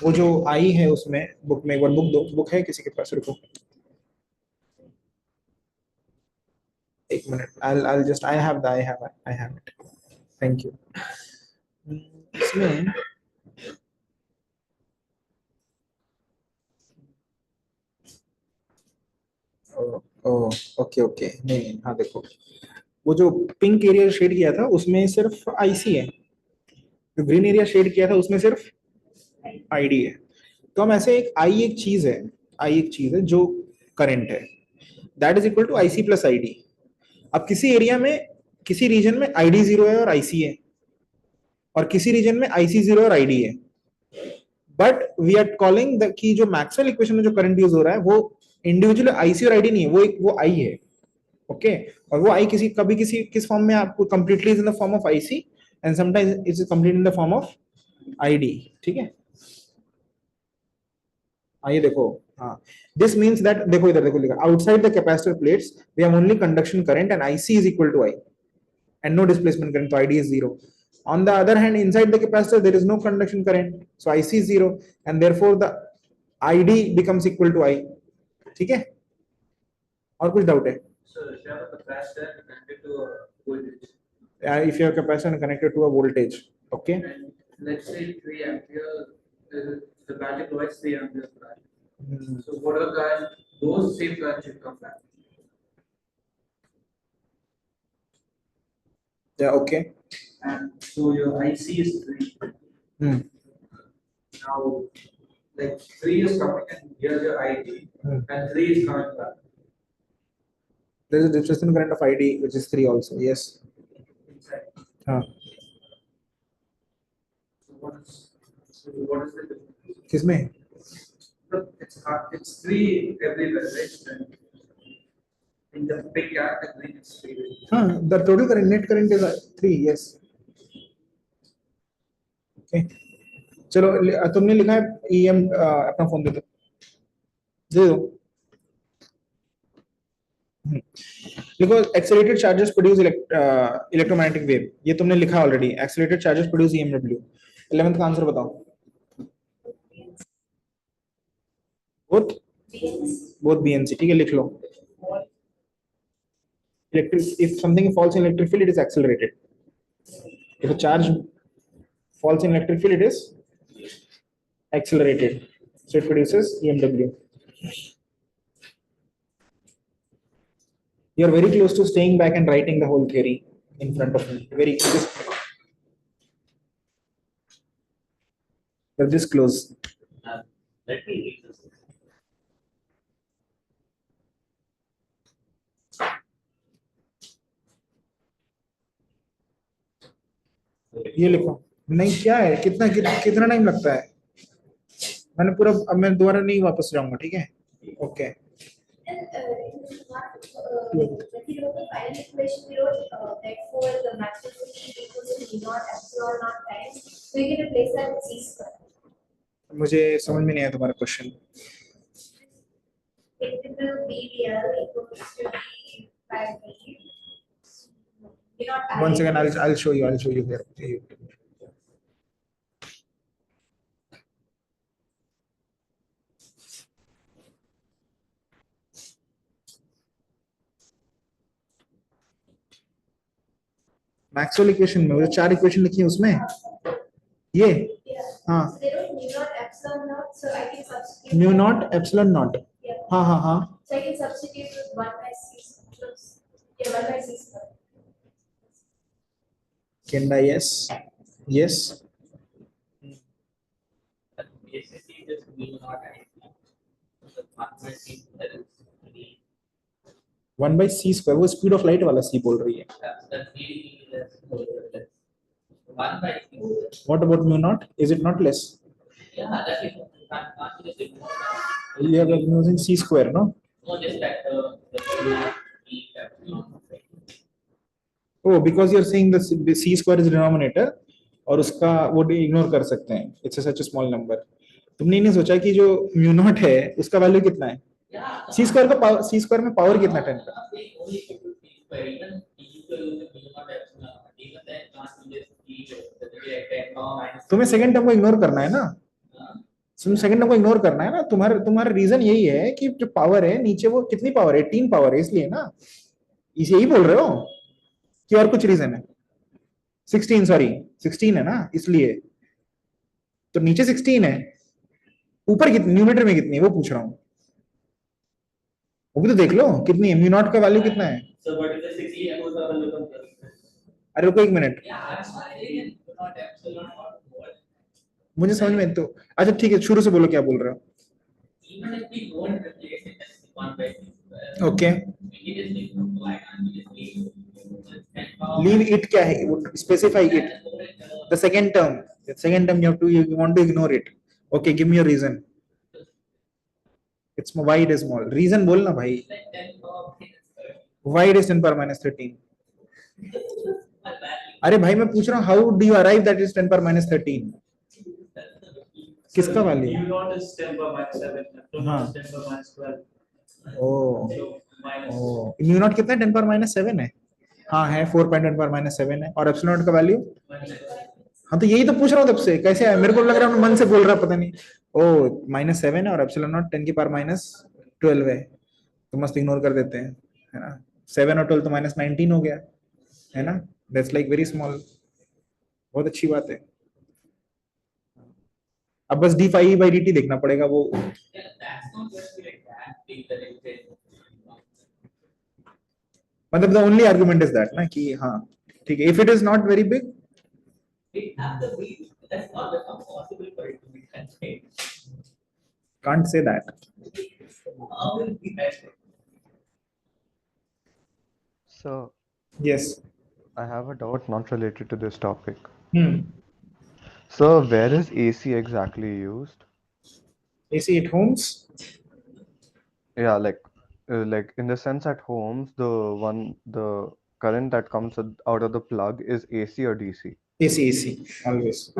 वो जो आई है उसमें book में, एक बार book दो, book है किसी के पास, रुको एक minute, I'll just I have it, thank you। इसमें ओके ओके, नहीं हाँ देखो, वो जो पिंक एरिया शेड किया था उसमें सिर्फ आईसी है, जो ग्रीन एरिया शेड किया था उसमें सिर्फ आईडी है। तो हम ऐसे एक आई एक चीज है, आई एक चीज है जो करंट है, that is equal to IC plus ID. अब किसी एरिया में, किसी रीजन में आईडी 0 है और आईसी है, और किसी रीजन में आईसी 0 और आईडी है, but we are calling the की जो मैक्सवेल इक्वेशन में जो करंट यूज हो रहा है वो इंडिविजुअल आईसी और आईडी नहीं है, वो आई है, ओके। और वो आई किसी कभी किसी किस फॉर्म में, आपको completely is in the form of IC and sometimes it is complete in the form of ID, ठीक है। आइए देखो, हाँ, दिस मीन्स दैट, देखो इधर देखो लिखा, outside the capacitor plates we have only conduction current and IC is equal to I and no displacement current, so ID is 0. On the other hand, inside the capacitor there is no conduction current, so IC is 0 and therefore the ID becomes equal to I, ठीक है। और कुछ doubt है? So if you have a capacitor connected to a voltage, If you have capacitor connected to a voltage, okay, and let's say 3 ampere, the battery provides 3 ampere current. So whatever current, those same current should come back. yeah, okay, And so your IC is 3. Now, like 3 is coming and here's your ID, and 3 is coming back there is a displacement current of ID which is 3 also, yes, inside. हाँ, So what is the difference? किसमें? Look, it's 3 everywhere, right? And in the big category, it's 3. हाँ, the total current, net current is 3, yes, okay। चलो तुमने लिखा है EM, अपना phone दे दो, लिखो accelerated charges produce electromagnetic wave, ये तुमने लिखा already, accelerated charges produce EMW। 11th का आंसर बताओ, both BNC, ठीक है, लिख लो। Electric, if something falls in electric field, it is accelerated. If a charge falls in electric field, it is accelerated, so it produces EMW. You are very close to staying back and writing the whole theory in front of me. Very close. You're this close. Let me read this. ये लिखो, नहीं क्या है, कितना time लगता है, मैंने पूरा, अब मैं दोबारा नहीं वापस जाऊंगा, ठीक है, okay. And when we wrote the final equation, we wrote that for the maximum speed equals to V naught epsilon naught times, so we can replace that with C square. मुझे समझ में नहीं आया तुम्हारा question. Integral BDL equals to V by V. V naught I. Once again, I'll show you here. Maxwell equation में वो जो 4 equation लिखी है उसमें ये, Yeah. हाँ, So they wrote mu naught epsilon naught, so I can substitute. Mu naught epsilon not, Yeah. हाँ हाँ हाँ, So I can substitute with 1 by C square. Yeah, 1 by C square. Kenda, yes, yes, Basically, just mu naught I. The one by C that is the 1 by C square, वो speed of light वाला C बोल रही है। that's really less. 1 by C. What about mu naught? Is it not less? Yeah, that is, can't you just ignore that? You are using c square, no? No, just that, the epsilon. Oh, because you're saying the c square is denominator और उसका वो ignore कर सकते हैं. It's such a small number. तुमने नहीं सोचा कि जो mu naught है उसका वैल्यू कितना है? Yeah. c square का पावर, c square में पावर कितना 10 का? Only equal to c square, even equal to mu naught epsilon, even then can't you just leave it, that will be like 10 power minus. तुम्हें second term को ignore करना है ना. तुम second term को इग्नोर करना है ना. तुम्हारा रीजन यही है कि जो पावर है नीचे वो कितनी पावर है? 18 पावर है, इसलिए ना. इसे यही बोल रहे हो कि और कुछ रीजन है? 16, सॉरी 16 है ना, इसलिए. तो नीचे 16 है, ऊपर कितनी, न्यूमरेटर में कितनी है वो पूछ रहा हूं. वो भी तो देख लो कितनी है. म्यू नॉट का वैल्यू कितना है? So what is the 16 equals to the local? अरे रुको एक minute, Yeah, I'm saying mu naught epsilon or what? मुझे समझ में तो. अच्छा ठीक है, शुरू से बोलो क्या बोल रहे हो. Even if we don't replace it as 1 by c square. Okay, We can just leave it. Why can't we just leave it? 10 power leave it क्या है? Specify it. The second term you want to ignore it. Okay, give me your reason. It's why it is small. Reason बोलना भाई. like 10 power minus 30. Why it is 10 power minus 13? My value. अरे भाई मैं पूछ रहा हूँ, how do you arrive that is 10 power minus 13? किसका value? mu naught is 10 power minus 7, epsilon हाँ. is 10 power minus 12. Oh So minus oh, mu naught कितना है? 10 power minus 7 है. हाँ है, 4.10 power minus 7 है. और एप्सिलॉन नॉट का वैल्यू? हाँ तो यही तो पूछ रहा हूँ तब से. कैसे है? मेरे को लग रहा है मन से बोल रहा, पता नहीं. ओ -7 है और एप्सिलॉन नॉट 10 की पावर minus 12 है, तो मस्त इग्नोर कर देते हैं, है ना. 7 और 12 तो -19 हो गया, है ना. That's like very small. बहुत अच्छी बात है. अब बस d5/dt देखना पड़ेगा. वो Yeah, that's not going to be like that big that it is. मतलब the only argument is that ना कि हाँ ठीक है, if it is not very big, It have to be, that's not become possible for it to be contained. can't say that. How will it be that? So Yes. I have a doubt not related to this topic. Hmm. So where is AC exactly used? AC at homes. Yeah, like in the sense at homes, the current that comes out of the plug is AC or DC. AC always.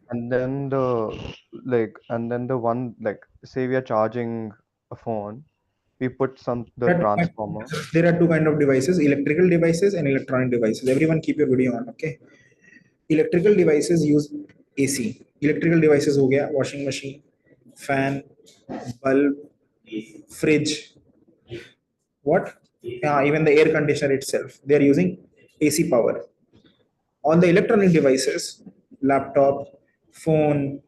And then the one, like, say we are charging a phone, we put the transformer. There are two kind of devices: electrical devices and electronic devices. Everyone keep your video on, okay? Electrical devices use AC. Electrical devices हो गया washing machine, fan, bulb, fridge. What? Yeah, even the air conditioner itself, they are using AC power. On the electronic devices, laptop, phone,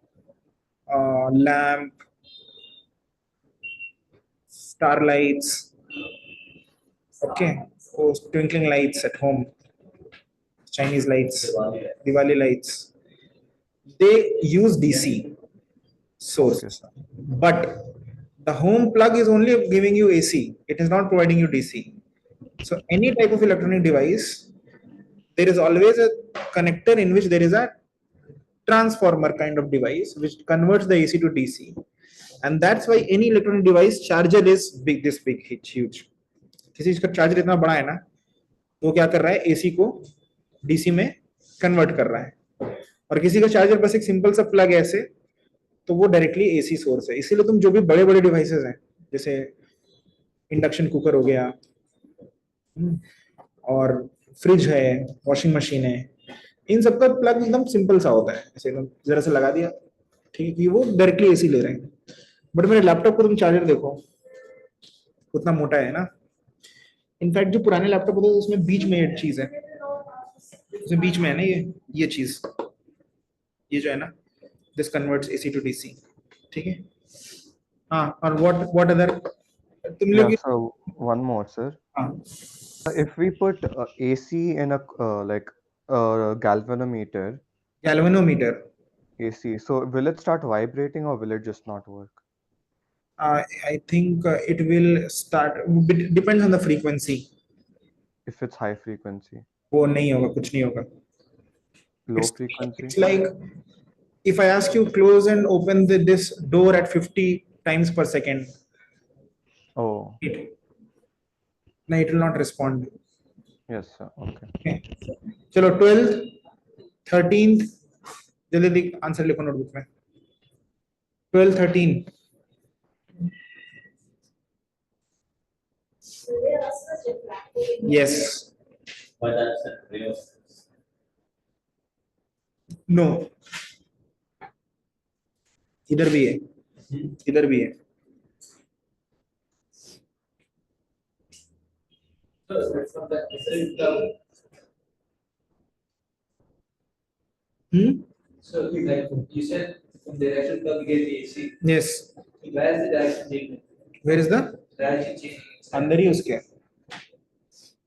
lamp, starlights, okay, those twinkling lights at home, Chinese lights, Diwali lights, they use DC source. Okay, sir. But the home plug is only giving you AC. It is not providing you DC. So any type of electronic device, there is always a connector in which there is a transformer kind of device which converts the AC to DC. And that's why any electronic device charger is big, this big, huge. किसी का charger इतना बड़ा है ना, तो क्या कर रहा है? AC को DC में कन्वर्ट कर रहा है. और किसी का चार्जर बस एक सिंपल सा प्लग है ऐसे, तो वो डायरेक्टली AC सोर्स है. इसीलिए तुम जो भी बड़े बड़े डिवाइसेस हैं, जैसे इंडक्शन कुकर हो गया, और फ्रिज है, वॉशिंग मशीन है, इन सबका प्लग एकदम सिंपल सा होता है, ऐसे एकदम जरा से लगा दिया, ठीक है, वो डायरेक्टली AC ले रहे हैं. बट मेरे लैपटॉप को तुम चार्जर देखो, उतना मोटा है ना. इनफैक्ट जो पुराने लैपटॉप होते हैं उसमें बीच में एक चीज है, उसमें बीच में है ना ये चीज, ये जो है ना, this converts AC to DC. ठीक है. हाँ, और व्हाट अदर तुम लोग. Yeah, so one more, sir. हाँ, If we put AC in a galvanometer, galvanometer. AC, so will it start vibrating or will it just not work? I think it will start, depends on the frequency. If it's high frequency, वो नहीं होगा, कुछ नहीं होगा. low It's frequency. like if I ask you close and open this door at 50 times per second, Oh, no, it will not respond. yes, sir. Okay. Okay. चलो 12th 13th जल्दी answer लिखो notebook में 12 13 So they are also refractive. yes But that's a real. no इधर भी है इधर भी है So it's from the, it's the, so like you said, from the direction plug we get the AC. yes Where is the direction changing? where is the Direction changing. अंदर ही उसके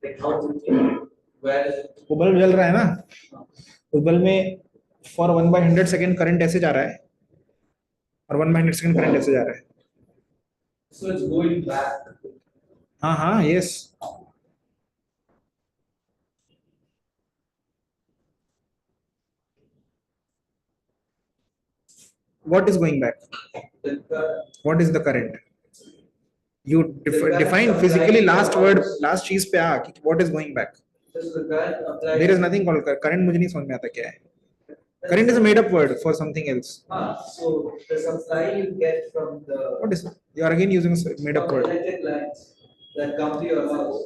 Like how to change? Where is it? वो bulb जल रहा है ना उस bulb में for 1/100 second current ऐसे जा रहा है और 1/100 सेकेंड करंट ऐसे जा रहा है So it's going back. हाँ हाँ yes what is going back The, what is the current you current define supply physically last word is- last चीज पे आ कि what is going back so the current applied. there is nothing called current मुझे नहीं समझ में आता क्या है current is a made up word for something else So the supply you get from the. what is you are again using a made up from word electric lines that come to your house.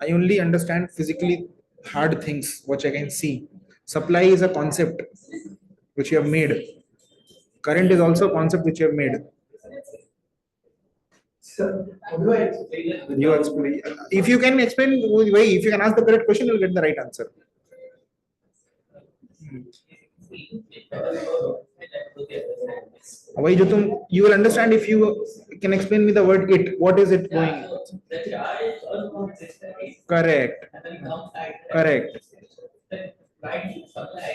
I only understand physically hard things which I can see supply is a concept which you have made current is also a concept which you have made So how do I explain it? you explain if you can explain way if you can ask the correct question you'll get the right answer वही जो तुम you will understand if you can explain me the word it what is it going The charge also consistent. correct And then comes like. correct Right supply.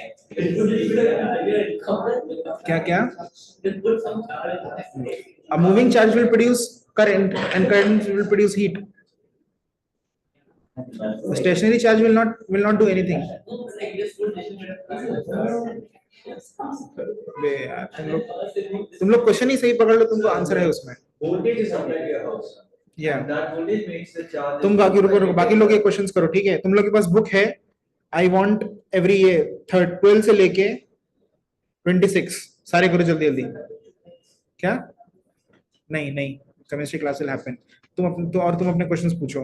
क्या क्या Just put some charge. a moving charge will produce current and current will produce heat a stationary charge will not do anything Like just put this. बे यार तुम लोग question ही सही पकड़ लो तुमको answer है उसमें Voltage is supplied to your house. या And that voltage makes the charge. तुम बाकी रुको बाकी लोग ये क्वेश्चंस करो ठीक है तुम लोग के पास बुक है आई वांट एवरी ये 12 से लेके 26 सारे करो जल्दी जल्दी क्या नहीं नहीं केमिस्ट्री क्लास विल हैपन तुम अपने तो और तुम अपने क्वेश्चंस पूछो